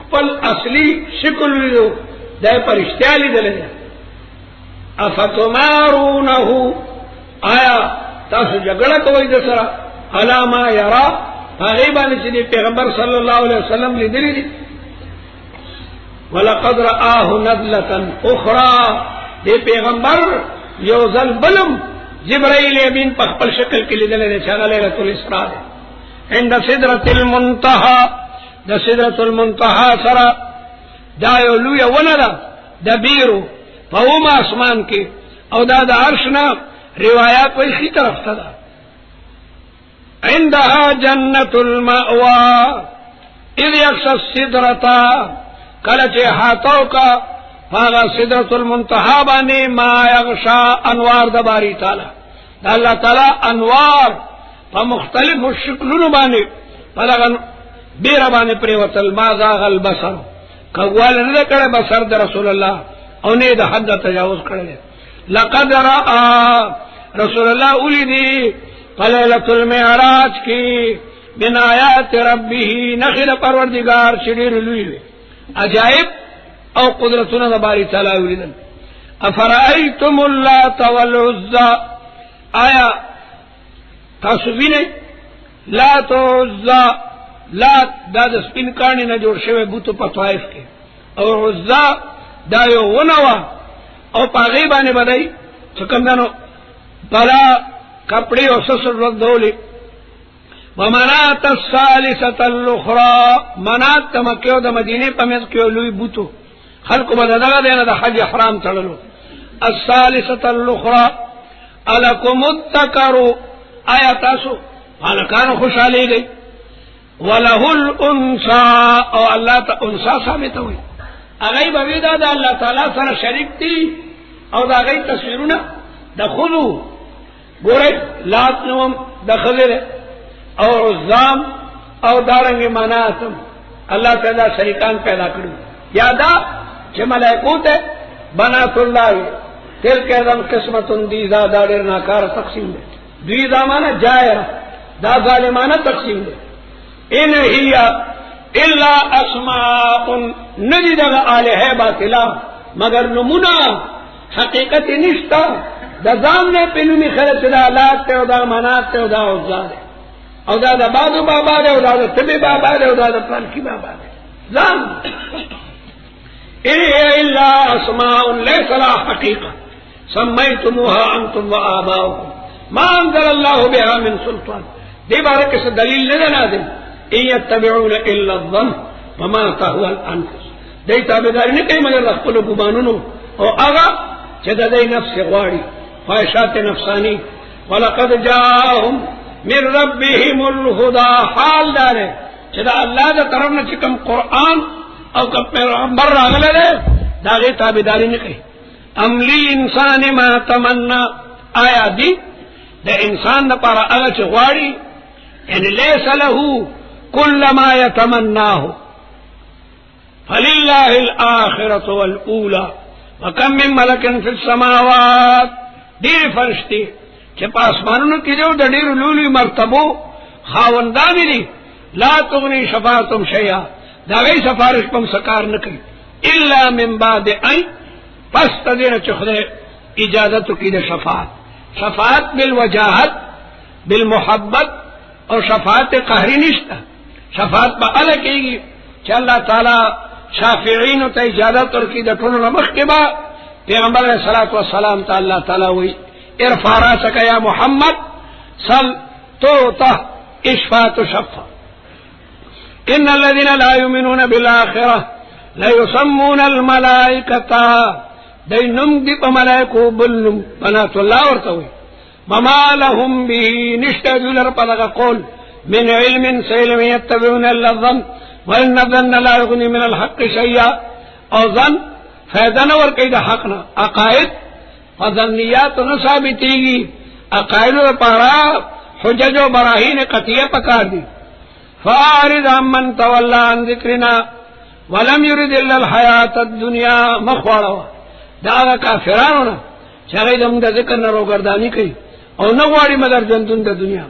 [SPEAKER 1] خپل اصلي شکل لیدو د پرشتیا لیدل افتمارونه آیا تاسو جګړه کوئ د سره علامه یرا غیبان چې پیغمبر صلی الله علیه وسلم لیدلې دي ولقد رآه نزلة اخرى دې پیغمبر یو ځل بلم جبرائیل امین په خپل شکل کې لیدل دي چې ليله الاسراء عند سدرة المنتهى د سدرة المنتهى سره دا یو لوی ونه ده د بیرو په ومه اسمان کې او دا د عرش نه روایت په هیڅ طرف ته ده عندها جنة المأوى اذ يغشى السدرة کله چې هاتو کا هغه سدرة المنتهى باندې ما يغشى انوار د باری تعالی الله تعالی انوار په مختلفو شکلونو باندې پلغه بیر باندې پریوتل ما زاغ البصر کول نه کړه بصر د رسول الله او نه د حد تجاوز کړل لقد راى رسول الله اولیدی ليلة المعراج کی من آیات ربه نخل پروردگار شریر لوی عجائب او قدرتنا د باری تعالی اولیدل افرأيتم اللات والعزى آیا تاسو وینئ لات او عزى لات دا د سپین کانی نه جوړ شوی بوتو په طائف کې او عزى دا یو ونوا او پاغي باندې بدای چې کوم دنو بلا کپڑے او سسر ردولی ومنات الثالثة الاخرى منات تمکیو دا مدینه پمیز کیو لوی بوتو خلقو بددغا دینا دا حج حرام تڑلو الثالثة الاخرى الکم التکرو آیا تاسو حالکانو خوش آلی گئی وله الانثى او الله ته انثى ثابت وي هغه به دا د الله تعالی سره شریک دي او دا غي تصویرونه دخلوا ګورئ لات نوم دخل او عزام او دارنګ مناسم الله تعالی شریکان پیدا کړو یادا چې ملائکو ته بنات الله تل کېدم قسمتون دي زاده ډېر ناکار تقسیم دي دوی زمانہ جائر دا ظالمانه تقسیم دي ان هي الا اسماء ندی دغه الہ باطلا مگر نمونه حقیقت نشتا د ځان نه پینونی خلک د آلات ته او د منات ته او د اوزار او دا د بادو بابا دی او دا د تبي بابا دی او دا د پلانکی بابا دی ځان الا اسماء ليس لها حقيقه سميتموها انتم وآباؤكم ما انزل الله بها من سلطان دی بارے کس دلیل نه نازل ان يتبعون الا الظن وما تهوى الانفس دی تابعداري نه کوي مگر خپل ګمانونو او هغه چې د دې نفس غواړي خواهشات نفسانی ولقد جاءهم من ربهم الهدى حال دار چې دا الله د طرف نه چې کوم قران او کوم پیغمبر راغله ده دا غي تابعداري نه کوي عملی انسان ما تمنا آیا دی د انسان لپاره هغه چې غواړي ان ليس له كل ما يتمناه فلله الاخره والاولى وكم من ملك في السماوات ډېر فرشتي چې په اسمانونو کې یو د ډېر لولي مرتبو خاوندان دي لا تغني شفاعتهم شيئا دا غي سفارش کوم سکار نه کوي الا من بعد ان پس تدیر چې خدای اجازه تو کې د شفاعت بالوجاهت بالمحبت او شفاعت قهري نشته شفاعت به ال کېږي چې الله تعالی شافعین ته اجازه ورکړي د ټولو مخ کې با پیغمبر علیہ الصلوۃ والسلام تعالی تعالی وی ارفع راسك يا محمد صل توطه اشفاء شفا ان الذين لا يؤمنون بالاخره لا يسمون الملائكه دینم دی په ملائکو بلم بنات الله ورته وما لهم به نشتدل ربنا قول من علم سيلم يتبعون الا الظن وان الظن لا يغني من الحق شيئا او ظن فائدہ نور کوي د حق نه عقائد فظنیات نه ثابتېږي عقائد لپاره حجج او براهین قطعیه پکار دي فارض عمن تولى عن ذکرنا ولم يرد الا الحیات الدنيا مخواړه دا کافرانو نه چې هغه د ذکر نه روګردانی کوي او نه غواړي مگر ژوندون د دنیا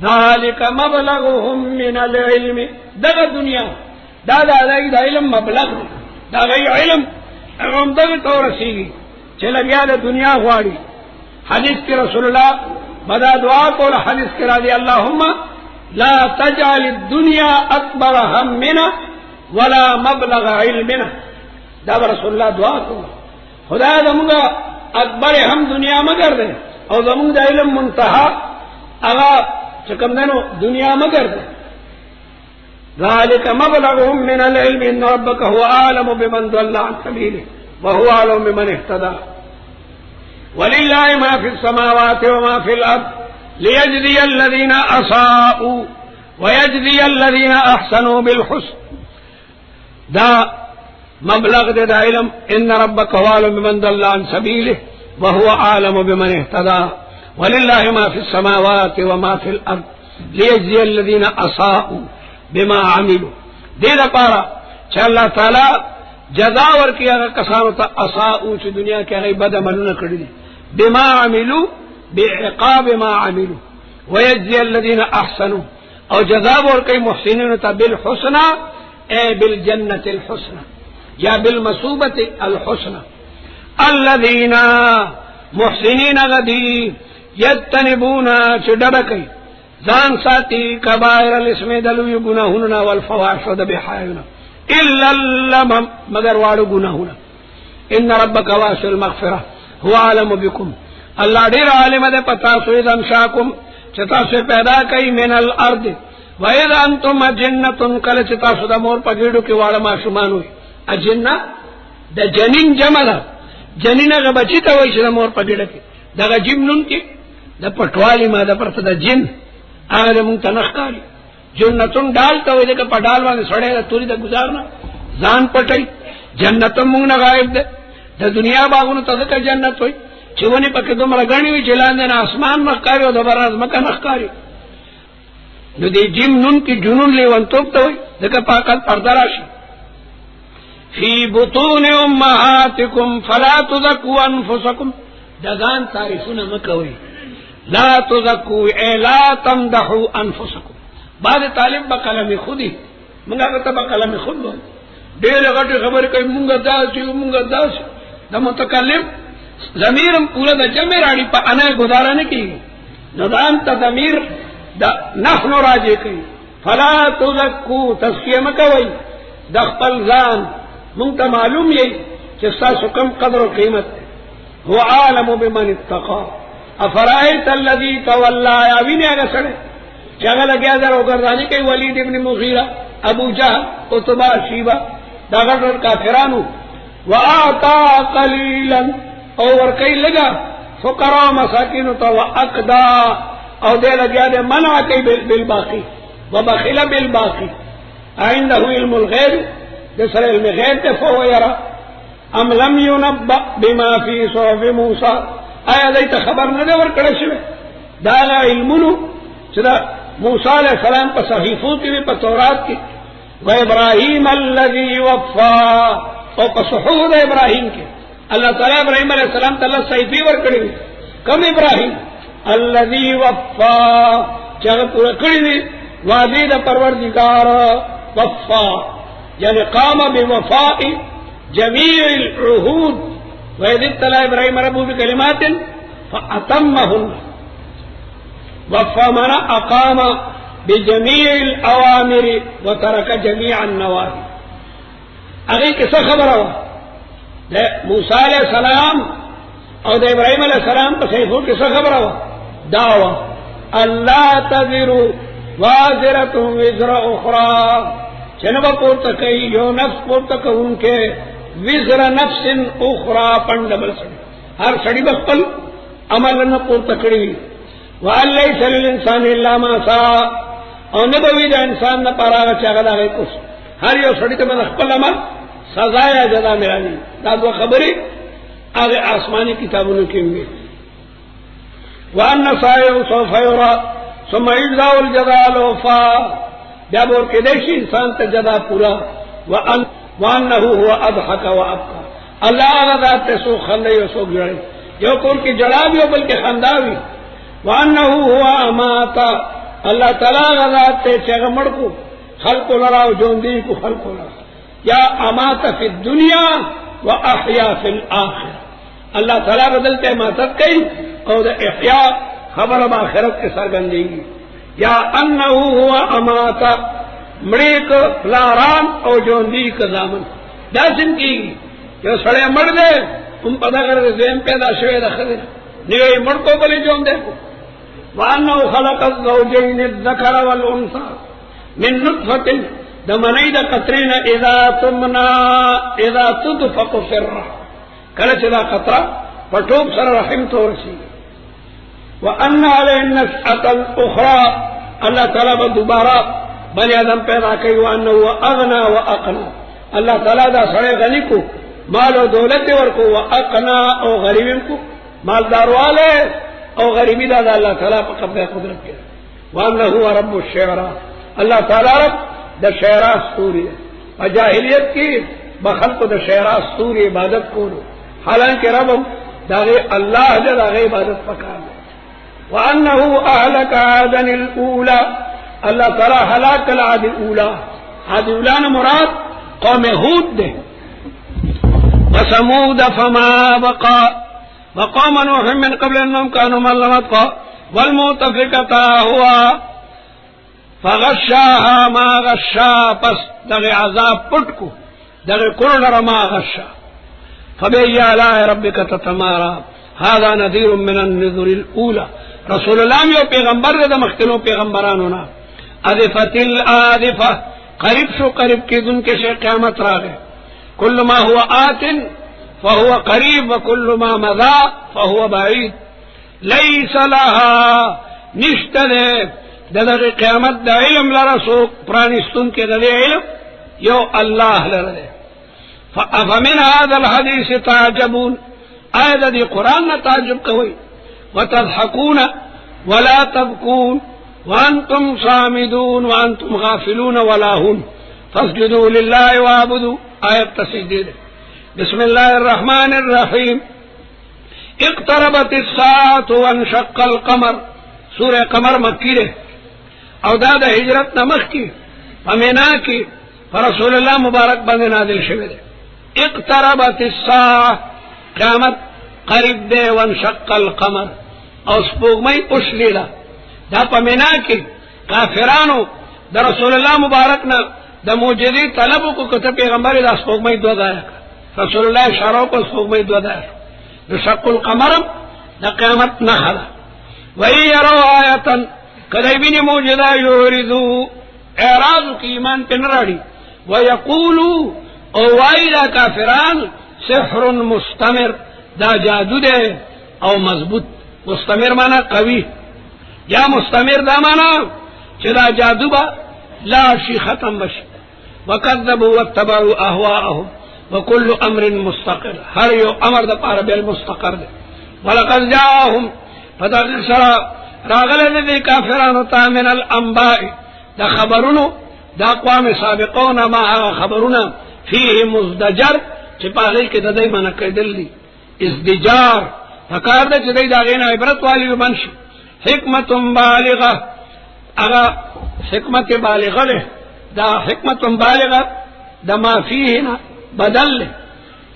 [SPEAKER 1] ذالک مبلغهم من العلم دغه دنیا دا د علم مبلغ دا غي علم هم دغه تورسيږي چې لګیا د دنیا غواړي حدیث کې رسول الله بدا دعا کول حدیث کې راځي اللهم لا تجعل الدنيا اكبر همنا ولا مبلغ علمنا دا رسول الله دعا کوي خدا زموږ اکبر هم دنیا مگر ده او زموږ د علم منتها هغه چې کوم دنو دنیا مگر ده ذلك مبلغهم من العلم ان ربك هو اعلم بمن ضل عن سبيله وهو اعلم بمن اهتدى ولله ما في السماوات وما في الارض ليجزي الذين اساءوا ويجزي الذين احسنوا بالحسن دا مبلغ دے دا علم ان ربك هو اعلم بمن ضل عن سبيله وهو اعلم بمن اهتدى ولله ما في السماوات وما في الارض ليجزي الذين اساءوا بما عملوا دې لپاره چې الله تعالی جزا ورکړي هغه کسانو ته اساءوا چې دنیا کې هغه بد عملونه کړی دي بما عملوا بعقاب ما عملوا ويجزي الذين احسنوا او جزا ورکړي محسنین ته بالحسنى اي بالجنه الحسنى یا بالمثوبه الحسنى الذين محسنين غدي يتنبون چډبکې ځان ساتي کبائر الاسم دلوی گناهونه والفواحش ذبیحاینا الا اللمم مگر واړو گناهونه ان ربك واسع المغفرة هو عالم بكم الله ډیر عالم ده پتا سو اذا انشاكم چتا سے پیدا کای من الارض واذا انتم جنۃ کل چتا سو د مور پګړو کې واړه ما شومان وي اجنہ د جنین جمع ده جنینه غ بچی ته وای چې د مور پګړه کې دغه جنون کې د پټوالی ما ده پرته د جن هغه مونږ ته نخکاری جنتون ډال ته وي دغه په ډال باندې سړی د توري د گزارنه ځان پټي جنت موږ نه غایب ده د دنیا باغونو ته ځکه جنت وي چې ونی پکې دومره غنی وي چې لاندې نه اسمان مخکاري او د براز مکه مخکاري نو دې جیم نون کې جنون لیوان توپ ته وي دغه پاکل پرده راشي فی بطون امهاتکم فلا تزکوا انفسکم دغان تعریفونه مکوي لا تزکوا لا تمدحوا انفسکم بعد طالب بقلم خودی منګه ته بقلم خود وای ډېر غټه خبره کوي مونږه داس د متکلم ضمیرم پورا د جمع راړي په انا گزاره نه کیږي نظام ته ضمیر د نحن راځي کوي فلا تزکوا تزکیه مکوي د خپل ځان مونږ ته معلوم یې چې تاسو کوم قدر او قیمت هو عالم بمن اتقى افرایت الذي تولى یا وینه هغه سره چې هغه لګیا در وګرځاني کوي ولید ابن مغیره ابو جهل عتبہ شیبہ دا غټ کافرانو واعطى قليلا او ورکی لگا فقراء مساکین تو واقدا او دے لگیا دے منع کوي بالباقی وبخل بالباقی عنده علم الغیب دے سره علم غیب ته فهو يرى ام لم ينبأ بما في صحف موسى آیا دې خبر نه ورکړل شوی دا علمونو چې موسی علیہ السلام په صحیفو کې په تورات کې و ابراهیم الذي وفى او په صحف ابراهیم کې اللہ تعالی ابراہیم علیہ السلام تعالی صحیفی ورکړي کم ابراهیم الذي وفى چې پورا کړی وعده د پروردگار وفى یعنی قام بوفاء جميع العهود وإذ ابتلى ابراهيم ربه بكلمات فأتمهن وفى من أقام بجميع الأوامر وترك جميع النواهي اغه کیسه خبره و د موسی علیہ السلام او د ابراهیم علیہ السلام په صحیفو کې څه خبره و دعوا الله تذر وازره وزر اخرى چنه پورته کوي یو نفس پورته کوونکې وزر نفس اخرى پندبل سړي هر سړي خپل عمل نه پورته کړی وليس للانسان الا ما سعى او نبوي د انسان نه پاره چې هغه دغه کوس هر یو سړي ته خپل عمل سزا یا جزا ملانی دا دو خبری آگے آسمانی کتابوں کی میں وَأَنَّ سَعْيَهُ سَوْفَ يُرَى ثُمَّ يُجْزَاهُ الْجَزَاءَ الْأَوْفَى بیا بور کے دیکھی انسان تے جزا پورا وَأَنَّهُ هُوَ أَضْحَكَ وَأَبْكَى اللہ ذات تے سو خندے و سو گڑے جو کون کی جڑا بھی ہو بلکہ خنداوی وَأَنَّهُ هُوَ أَمَاتَ اللہ تعالی ذات تے چغمڑ کو خلق لرا و جوندی کو خلق لرا یا امات فی الدنیا و احیا فی الاخرہ اللہ تعالی بدلتے اماتت کئی اور احیاء خبر اب آخرت کے سرگندی یا انہو ہوا امات مریک لاران اور جوندی کا زامن داسن کی جو سڑے مر دے ان پتہ کر زین پیدا شوئے دخلے نگئی مر کو بلی جون دے کو وانہو خلق الزوجین الذکر والانثى من نطفة دمنی دا قطرین اذا تمنا اذا تدفق فی الرحم کلچ دا قطرہ پٹوب سر رحم تو رسی وان علی النشأة الاخرى اللہ تعالی دوبارہ بنی آدم پیدا کی وانه اغنا واقنا اللہ تعالی دا سڑے غنی کو مال و دولت ورکو واقنا او غریبین کو مالدار والے او غریبی دا اللہ تعالی پر قبضہ قدرت کے وانه هو رب الشعراء اللہ تعالی رب دا شعراء ستوری ہے جاہلیت کی بخلق دا شعراء ستوری عبادت کو حالانکہ رب داغے اللہ جا داغے عبادت پکار ہے وَأَنَّهُ أَهْلَكَ عَادًا الْأُولَى اللہ تعالی ہلاک العاد الاولا عاد الاولا مراد قوم ہود دے وثمود فما بقى وقوم نوح من قبل انهم كانوا مظلمت والمؤتفكة هو فغشاها ما غشا پس دغ عذاب پٹ کو دغ قرن ما غشا فبأي آلاء ربك تتمارى هذا نذير من النذر الاولى رسول اللہ یو پیغمبر دے مختلف پیغمبرانونا اذفت الآذفة قریب شو قریب کی دن کے شے قیامت را گئے کل ما هو آت فهو قریب وکل ما مضى فهو بعید لیس لها نشت دے دغه قیامت د علم لره سو پرانستون کې د علم یو الله لره. فمن هذا الحديث تعجبون، آیت دی قرآن نہ تعجب کوئی. وتضحكون ولا تبكون وانتم صامدون وانتم غافلون ولا هم فاسجدوا لله واعبدوا. آیت تسجدے. بسم الله الرحمن الرحیم. اقتربت الساعة وانشق القمر. سورہ قمر مکی ہے او دا د ہجرت نمخ کی پمینا کی رسول اللہ مبارک بند نازل شوی دے. اقتربت الساعة قیامت قریب دے. وانشق القمر او سپوږمۍ اوښلیده. دا پمینا کی کافرانو د رسول اللہ مبارک نه د معجزې طلب کو کته پیغمبر د سپوږمۍ دوه ځای رسول الله اشاره کو سپوږمۍ دوه ځای د شق القمر د قیامت نه خلا. وی يروا آیتا کدی بینی موجزه یعرضو اعراض کی ایمان پہ نراڑی. ویقولو او وائی دا کافران سحر مستمر دا جادو دے او مضبوط. مستمر مانا قوی یا مستمر دا مانا چه دا جادو با لا شی ختم بش. وکذبوا واتبعوا اهواءهم وكل امر مستقر. ہر یو امر دا پار بیل مستقر دے. ولقد جاءهم فتاقر سرا راغل دے کافرانو تا من الانباء دا خبرونو دا اقوام سابقون ما خبرونا فيه مزدجر چه پاگئی که دائی مانا کردل دی ازدجار فکار دا چه دائی دا غینا عبرت والی بنشی. حکمت بالغہ اگا حکمت بالغہ لے دا حکمت بالغہ دا ما فیہنا بدل لے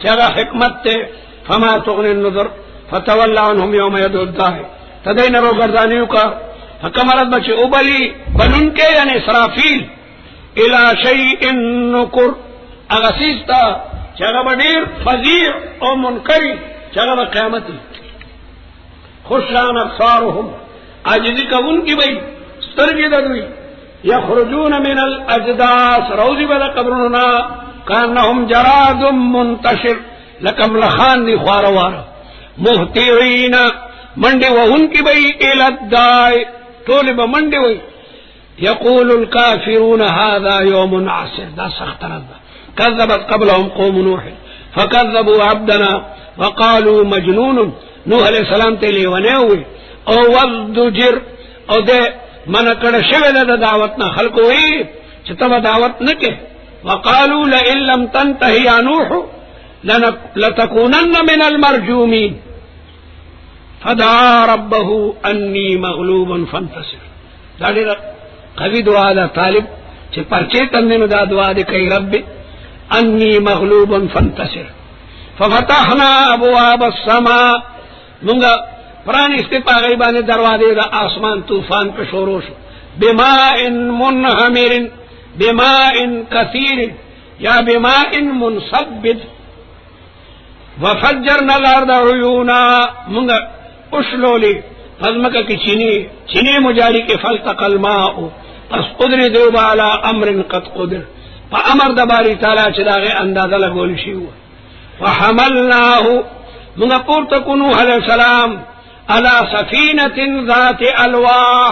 [SPEAKER 1] چه اگا حکمت تے فما تغنی النظر فتولى عنهم يوم يدعو الداعي. تدین رو گردانیو کا حکمرت بچے ابلی بنن کے یعنی اسرافیل الى شیء نکر اغسیستا چگہ بدیر فضیع او منکری چگہ قیامتی. خشان ابصارهم عاجزی کا ان کی بھئی سترگی ددوی. یخرجون من الاجداس روزی بدا قبرنا کانہم جراد منتشر لکم لخان دی خواروارا. مہتعین منڈے وہ ان کی بھئی الدائی طول بمنڈے ہوئی. یقول الکافرون هذا یوم عسر. دا سخت رد کذبت قبلهم قوم نوح فکذبوا عبدنا وقالوا مجنون. نوح علیہ السلام تیلی ونے ہوئی او وزدجر او دے منکڑ شوی دا دعوتنا خلق ہوئی چھتا دعوت نکے. وقالوا لئن لم تنتهي يا نوح لتكونن من المرجومين فدعا ربه انی مغلوب فانتصر. دا دیر قوی دعا دا طالب چه پرچے تندن دا دعا دے کئی رب انی مغلوب فانتصر. ففتحنا ابواب السماء منگا پرانی استپا غیبان دروازے دا آسمان طوفان پہ شروع شو. بماء منہمر بماء کثیر یا بماء منصبد. وفجرنا الارض عیونا منگا اشلولی فضمکا کی چینی مجاری کے فلتق الماء پس قدر دیو بالا امر قد قدر پا امر دباری تعالی چداغے اندازہ لگول شیو. وحملناہ منگا پورتکو نوح علیہ السلام علی سفینت ذات الواح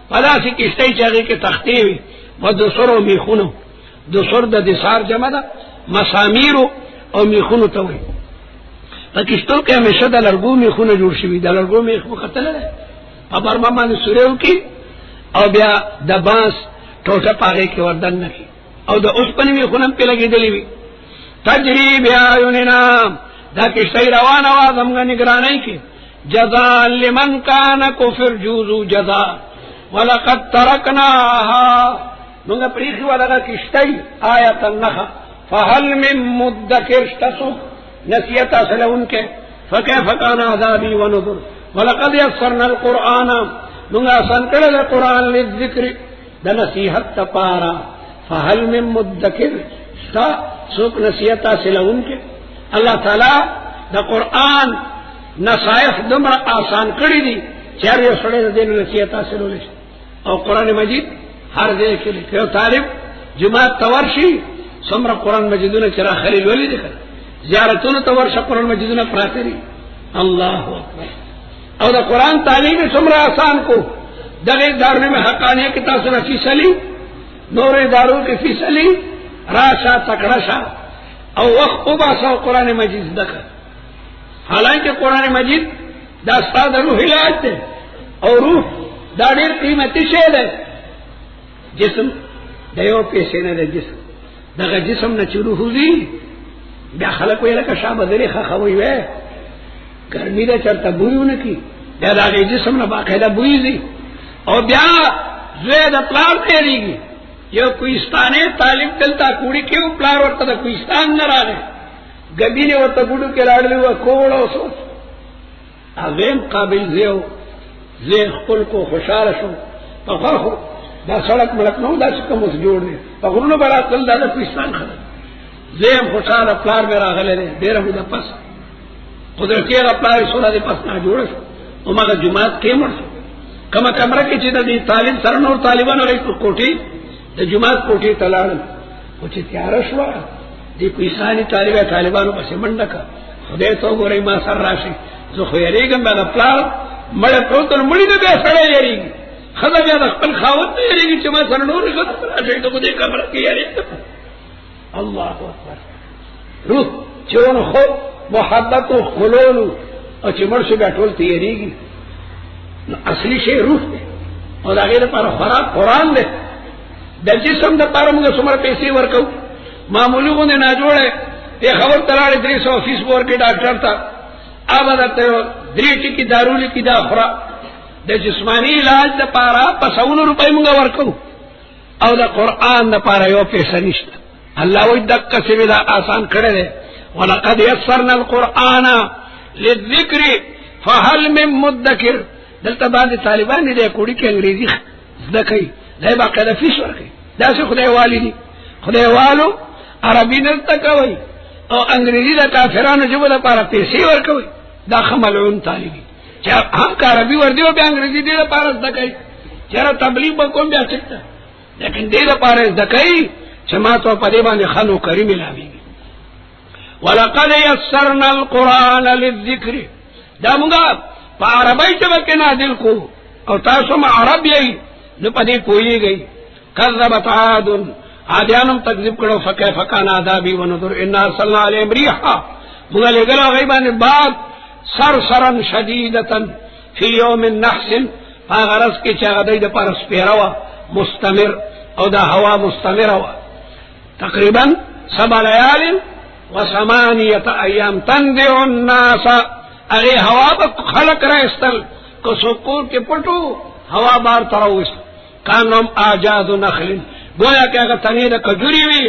[SPEAKER 1] پدا سی کشتی چاگی کے تختیوی و دسرو میخونو. دسر دا دسار جمع دا مسامیرو او میخونو توی. پاکستان کے ہمیشہ دا لرگو میخونه جوړ شوی. دا لرگو میخ مقتل ہے پا برما مانی سوریو کی او بیا دا بانس ٹوٹا پاگے کے وردن نکی او دا اس پنی میخونم پی لگی دلی بی. تجری بیایوننا دا کشتی روان آوازم گا نگرانی کی. جزا لمن کان کفر جوزو جزا ولقد ترکناها منگا پریخی ولگا کشتی آیتا نخا فهل من مدکر شتسو نصیحت اصل ان کے فکیف کان عذابی ونذر. ولقد یسرنا القرآن منگا آسان کرے قرآن للذکر دا نصیحت تپارا. فهل من مدکر شتا سوک نصیحت اصل ان کے. اللہ تعالی دا قرآن نصائح دمر آسان کری دی چار یہ سڑے دین نصیحت اصل ہونے اور قرآن مجید ہر دے کے لئے طالب جماعت تورشی سمر قرآن مجیدون چرا خلیل ولی دکھا زیارتون تورشا قرآن مجیدون پراتری. اللہ اکبر. اور دا قرآن تعلیم سمر آسان کو दगे दारुल में हकानिया की तासर फीसली नोरे दारू की फीसली राशा तकड़ाशा और वक्त उबासा कुरान मजीद दखल। हालांकि कुरान मजीद दास्ताद रूह इलाज थे और रूह दाढ़ी कीमती शेद है। जिसम दयो पेशे न दे जिसम दगा जिसम न चुरू हुई ब्या खलक वेला का शाह बदरे खा खवई वे गर्मी दे चरता बुई न की ब्या दागे जिसम न बाकायदा बुई दी और ब्या ज़ेद प्लार तेरीगी यो कुइस्ताने तालिब चलता कूड़ी क्यों प्लार वर्ता था कुइस्तान न रागे गबी ने वर्ता गुडू के लाडले हुआ कोड़ो सोच अवेम काबिल जेव जे खुल को खुशाल शो पखर हो दा सड़क मड़क न दा कम उस जोड़ने पखर न बड़ा चल दा कुइस्तान खड़ा जेम खुशाल प्लार मेरा गले ने देर मुदा पस कुदरती प्लार सोना दे पस ना जोड़ सो उमा जुमात के मर सो कमा कमरा की चीज दी तालिब सरन और तालिबान और एक कोठी द जुमात कोठी तलाड़ कुछ त्यार शुआ दी कुइसानी तालिब तालिबान बस मंडका खुदे तो गोरे मा सर राशि जो खोयरेगा मैं प्लार मड़े प्रोतन मुड़ी ने सड़े येरीगी खदा ज्यादा खपल खावत नहीं येरीगी चमा सरनोर राशि तो मुझे कमरा की येरी अल्लाह अकबर रूह चोन हो मोहब्बत खुलोलू और चिमड़ से बैठोल तैयारीगी असली शे रूह दे और आगे पारा खुराक कुरान दे द जिसम द पारा मुझे सुमर पैसे वर्क मामूली को ना जोड़े ये खबर तलाड़े 300 फीस बोर के डॉक्टर था अब द्री की दारूली की दा खुरा द जिस्मानी इलाज द पारा ₹55 मुंगा वर्क और द कुरान द पारा यो पैसा निश्चित अल्लाह वो दक्का से विदा आसान खड़े दे वलक़द यस्सरना अल-कुरआन लिज़्ज़िक्रि फहल मिन मुद्दकिर दलता बाद तालिबान ने दे कुड़ी के अंग्रेजी दकई दे बाकायदा फीस वर्कई दासे खुदे वाली दी खुदे वालो अरबी न तकवई और अंग्रेजी दा काफिरान जो दा पारा पैसे वर्कई दा खमलउन तालिबी क्या हम का अरबी वर्दियो बे अंग्रेजी दे पारा दकई जरा तबलीग बकोम बे सकता लेकिन दे पारा दकई जमा तो पदे बाने खानो करी मिलावी वलक़द यस्सरना अल-कुरआन लिज़्ज़िक्रि दामुगा पारबई जब के नादिल को और तासुम अरब यही न पदे कोई गई कज़्ज़बत आदुन आदियानुम तकज़िब करो फकैफ़ कान आज़ाबी व नुज़ुर इन्ना अरसलना अलैहिम रिहा मुगा लेगला गईबान बाद सरसरन शदीदतन फी यौमिन नहसिन पागरस के चागदई द परस पेरवा मुस्तमिर और द हवा मुस्तमिर हुआ तकरीबन 7 लयालिन व 8 अय्याम तंदिउ अन्नास अरे हवा पर खलक रहे स्थल को सुकूर के पटू हवा बार तरह कानम आजाद नखलिन गोया क्या अगर तनीद खजूरी हुई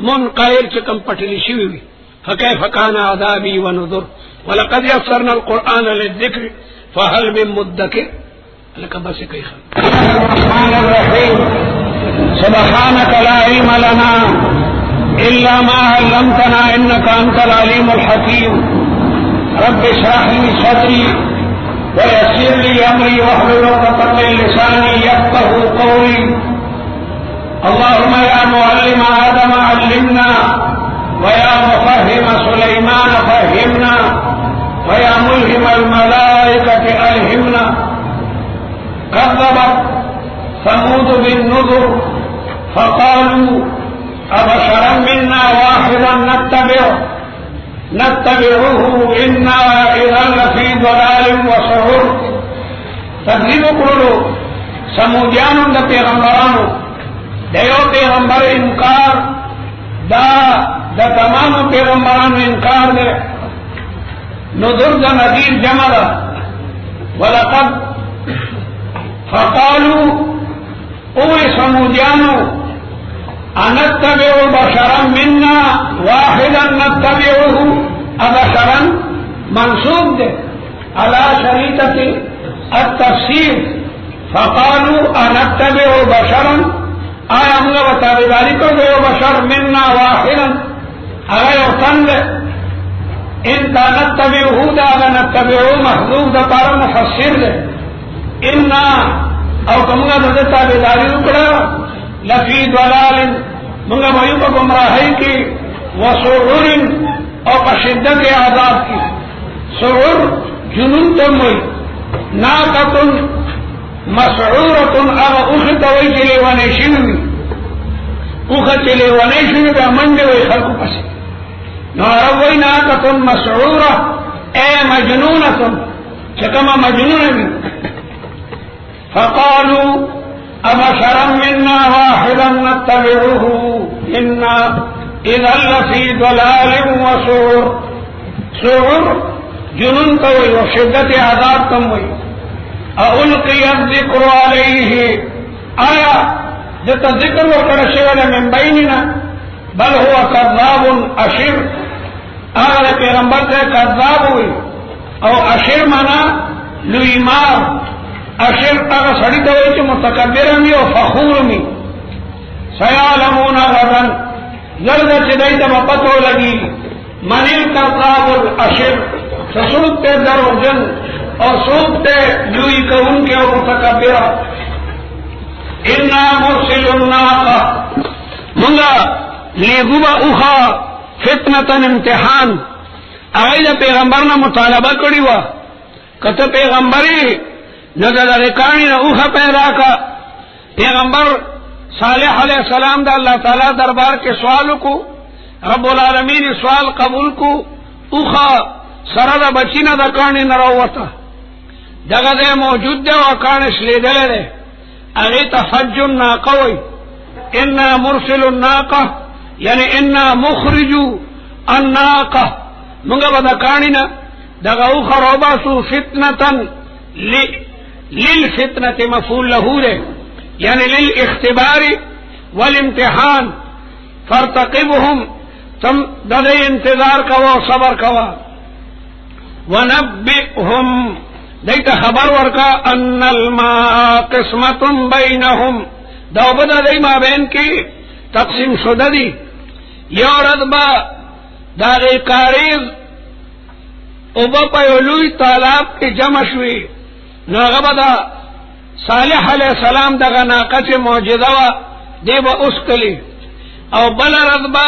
[SPEAKER 1] मुनक़िर चकम पटली शिवी हुई फकैफ़ कान आज़ाबी व नुज़ुर वलक़द यस्सरना अल-कुरआन लिज़्ज़िक्रि फहल मिन मुद्दकिर लका बस कई सुब्हानक ला इल्म लना इल्ला मा अल्लमतना इन्नका अंतल अलीमुल हकीम रब्बि इश्रह ली सदरी व यस्सिर ली अमरी वहलुल उक़दतम मिन लिसानी यफ़क़हू क़ौली अल्लाहुम्मा या मुअल्लिम आदम अल्लिमना व या मुफ़हिम सुलैमान फ़हिमना व या मुल्हिम अल-मलाइकति अलहिमना कज़्ज़बत समूद बिन-नुज़ुर फ़क़ालू अबशरन मिन्ना वाहिदन नत्तबिउहु इन्ना इज़न लफ़ी ज़लालिन व सुहुर तकज़ीब करो समूदियानुं द पैगंबरानो दयो पैगंबर इनकार द तमाम पैगंबरानो इनकार दे नुज़ुर द नज़ीर जमा दा वलक़द फ़क़ालू ओ समूदियानो अनत्तबिउ बशरन मिन्ना वाहिदन नत्तबिउहु अबशरन मंसूब दे अला शरीतति अत-तफ़सीर फ़क़ालू अनत्तबिउ बशरन आया हम लोग ताबेदारी कर गए बशर मिन्ना वाहिदन अगर तंद इन का नत्तबिउहु दा नत्तबिउ महज़ूफ़ दा पारा मुफ़स्सिर दे इन्ना और कमुगा दे ताबेदारी उकड़ा लफी ज़लालिन मुंगा मयू को गुमराही की व सुरुरिन और शिद्दत आज़ाब की सुरुर जुनून तुम हुई ना कतुन مسعورتن اغا اخطوی چلی ونشنوی اخت چلی ونشنوی بیا منده وی خلقو پسی نو عرب وی ناقتن مسعورة اے مجنونتن چکما مجنونوی فقالوا أبشرا منا واحدا نتبعه إنا إذا لفي ضلال وسعر سعر جنون توي وشدة عذاب تموي ألقي الذكر عليه آية جت ذكر وكرشيل من بيننا بل هو كذاب أشر آية پیغمبر تے کذاب ہوئی او أشر منا لویمار اشر اغا سڑی دوئی چی متکبرمی و فخورمی سیعلمون غدن زرد چی دیتا مپتو لگی من الکذاب الاشر سسوک تے دروجن اور سوک تے لوی کون کے و متکبرہ انا مرسل الناقہ منگا لیگوبا اوخا فتنة امتحان اغیل پیغمبرنا مطالبہ کری وا کتا پیغمبری نظر رکانی نا اوخا پیدا کا پیغمبر صالح علیہ السلام دا اللہ تعالی دربار کے سوالو کو رب العالمین سوال قبول کو اوخا سرد بچینا دا کانی نروتا جگہ دے موجود دے وکانش لیدلے دے اغیتا فج الناقوی انا مرسل الناقہ یعنی انا مخرجو الناقہ منگا بدا کانی نا دگا اوخا روباسو فتنتن للفتنة مفعول له ده يعني للاختبار والامتحان فارتقبهم تم ددي انتظار کوا صبر کوا ونبئهم دیتا خبر ورکا ان الماء قسمة بينهم دو بدا دی ما بین کی تقسیم شده دی یورد با داغی کاریز او با پیولوی طالاب کی جمع شوی ناغبا دا صالح علیہ السلام دا ناقچ موجودہ وا دی با اسکلی او بلا رضبا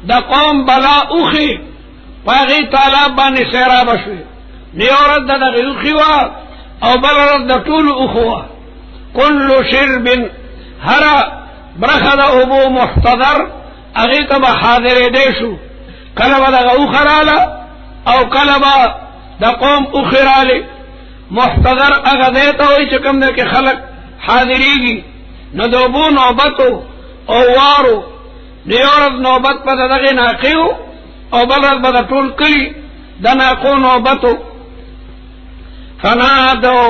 [SPEAKER 1] دا قوم بلا اوخی پاغی طالب بانی سیرا بشوی نیورد دا غلخی وا او بلا رض دا طول اوخوا کل شرب ہرا برخد ابو محتضر اغیتا با حاضر دیشو کلبا دا اوخرالا او کلبا دا قوم اوخرالی محتضر اگا دیتا ہوئی چکم دے کہ خلق حاضری گی ندوبو نوبتو او وارو نیورد نوبت پا دغی ناقیو او بلد بدا طول کلی دا ناقو نوبتو فنادو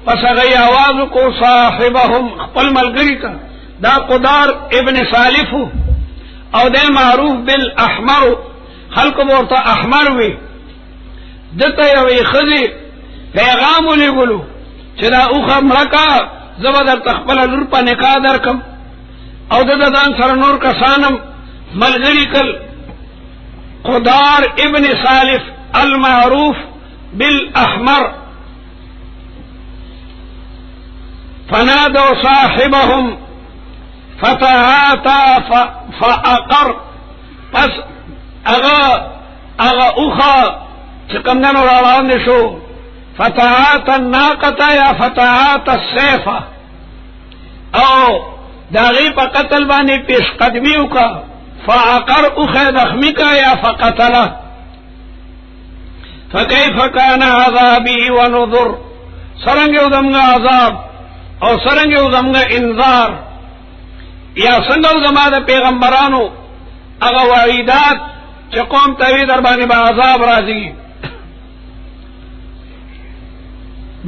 [SPEAKER 1] پس اغی آوازو کو صاحبهم خپل ملگری تا دا قدار ابن سالفو او دے معروف بالاحمرو خلق بورتا احمر وی دتا یوی خزی پیغام لگلو چدا اوخا مرکا زبادر تخبل لور پا نکاح درکم او ددان سر نور کسانم ملغری کل قدار ابن سالف المعروف بالاحمر فنادوا صاحبهم فتعاتا فاقر پس اغا اوخا چکم دنو راوان شو فتعاتا الناقتا یا فتعاتا السیفا او داغی پا قتل بانی پیش قدمیو کا فعقر اخی دخمی کا یا فقتلا فکیف کان عذابی ونذر سرنگ ادمگا عذاب او سرنگ ادمگا انذار یا سنگ ادما دا پیغمبرانو اغا وعیدات چی قوم تاوی در بانی با عذاب رازی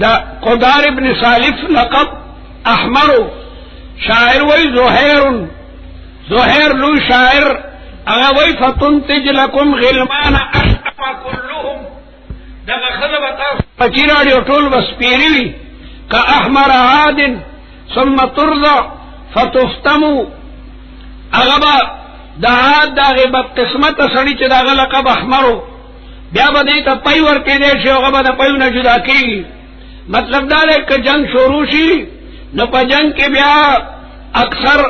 [SPEAKER 1] دا قدار ابن سالف لقب احمرو شاعر وی زہیر لو شاعر اگا وی فتنتج لکم غلمان اشقا کلهم دا خدبتا فچیراڑی طول بس پیریوی کا احمر عاد ثم ترضع فتفتمو اغبا دا عاد دا غیبت قسمت سڑی چی دا لقب احمرو بیا با دیتا پیور کے دیشی اغبا دا پیو نجدا کی مطلب دا ہے کہ جنگ شروع شی نو پا جنگ کے بیا اکثر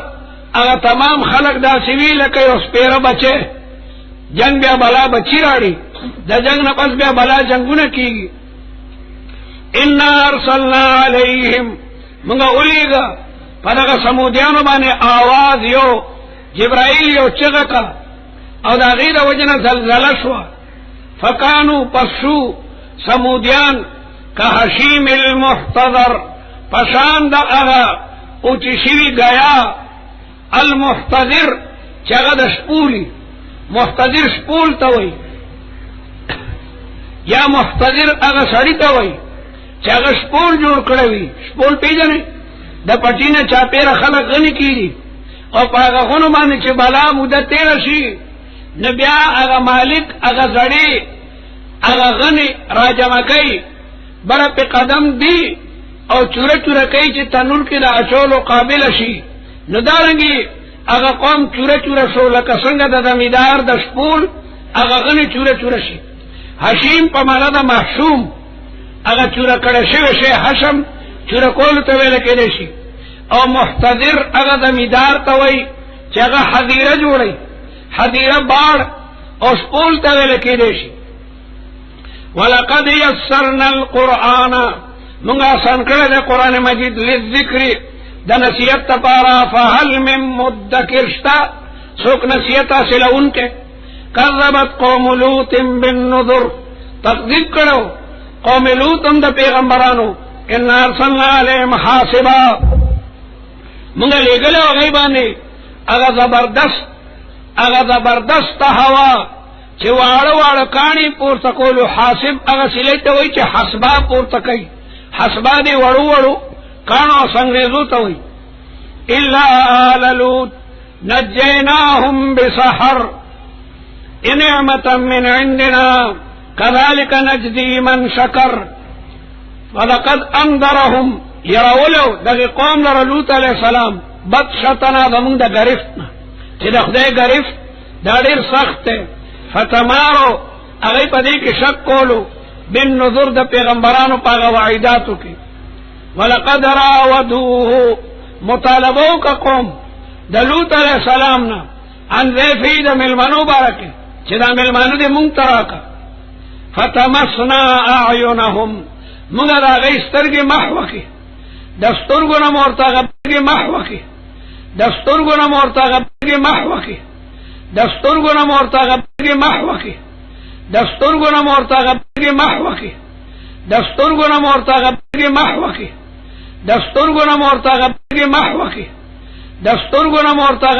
[SPEAKER 1] اگر تمام خلق دا سویل کئی اس پیر بچے جنگ بیا بلا بچی راڑی دا جنگ نپس بیا بلا جنگو نکی گی انا ارسلنا علیہم منگا اولیگا پدغا سمودیانو بانے آواز یو جبرائیل یو چغکا او دا غیر وجن زلزلہ شوا فکانو پسو سمودیان کا حشیم المحتضر پشان دا اغا اوچی شوی گیا المحتضر چغا دا شپولی محتضر شپول تاوی یا محتضر اغا سڑی تاوی چغا شپول جوڑ کروی شپول پیجنے دا پٹینا چاپیر خلق غنی کی او پاگا خونو باندې چې بلا مدت تیر شي نبیا اغا مالک اغا زڑی اغا غنی راجمع کئی برا پی قدم دی او چورا چورا کئی چی تنور کی دا اچولو قابل شي ندارنگی اغا قوم چورا چورا شو لکا سنگ دا دمیدار دا شپول اغا غنی چورا چورا شي حشیم پا مانا دا محشوم اغا چورا کڑشو شی حشم چورا کولو تویل کدے شي او محتضر اغا دمیدار تاوی چی اغا حضیرہ جوڑی حضیرہ باڑ او شپول تویل کدے شي وَلَقَدْ يَسَّرْنَا الْقُرْآنَ منگا آسان کرے دے قرآن مجید للذکر دا نصیحت تپارا فَهَلْ مِن مُدَّكِرْ شتا سوک نصیحت حاصل ان کے کذبت قوم لوط بالنذر تکذیب کرو قوم لوط دا پیغمبرانو ان ارسلنا علیہم حاصبا منگا لے گلے و غیبانی اگا زبردست ہوا چه واړه واړه کانی پورته کولو حاسب هغه سلی ته وایي چې حسبا پورته کوي حسبا دی وړو وړو کانو سنګریزو ته وایي الا آل لوط نجیناهم بسحر نعمة من عندنا كذلك نجزي من شكر ولقد انذرهم يرولو دغه قوم لره لوط علیہ السلام بدشتنا زمون د گرفتنا چې د خدای گرفت دا ډیر سخت دی فتمارو اغی پا دی کی شک کولو بن نظر دا پیغمبرانو پا غوائداتو کی ولقد راودوه مطالبو کا قوم دا لوط علیہ السلام نا عن ذیفی دا ملمنو بارکی چی دا ملمنو دی منترا کا فتمسنا اعینهم مگر دا غی سترگی محوکی دسترگو نمورتا غبرگی محوکی دسترگو نمورتا غبرگی محوکی دسترگو نمورتا غبرگی محوکی دسترگو نمورتا غبرگی محوکی دسترگو نمورتا غبرگی محوکی دسترگو نمورتا غبرگی محوکی دسترگو نمورتا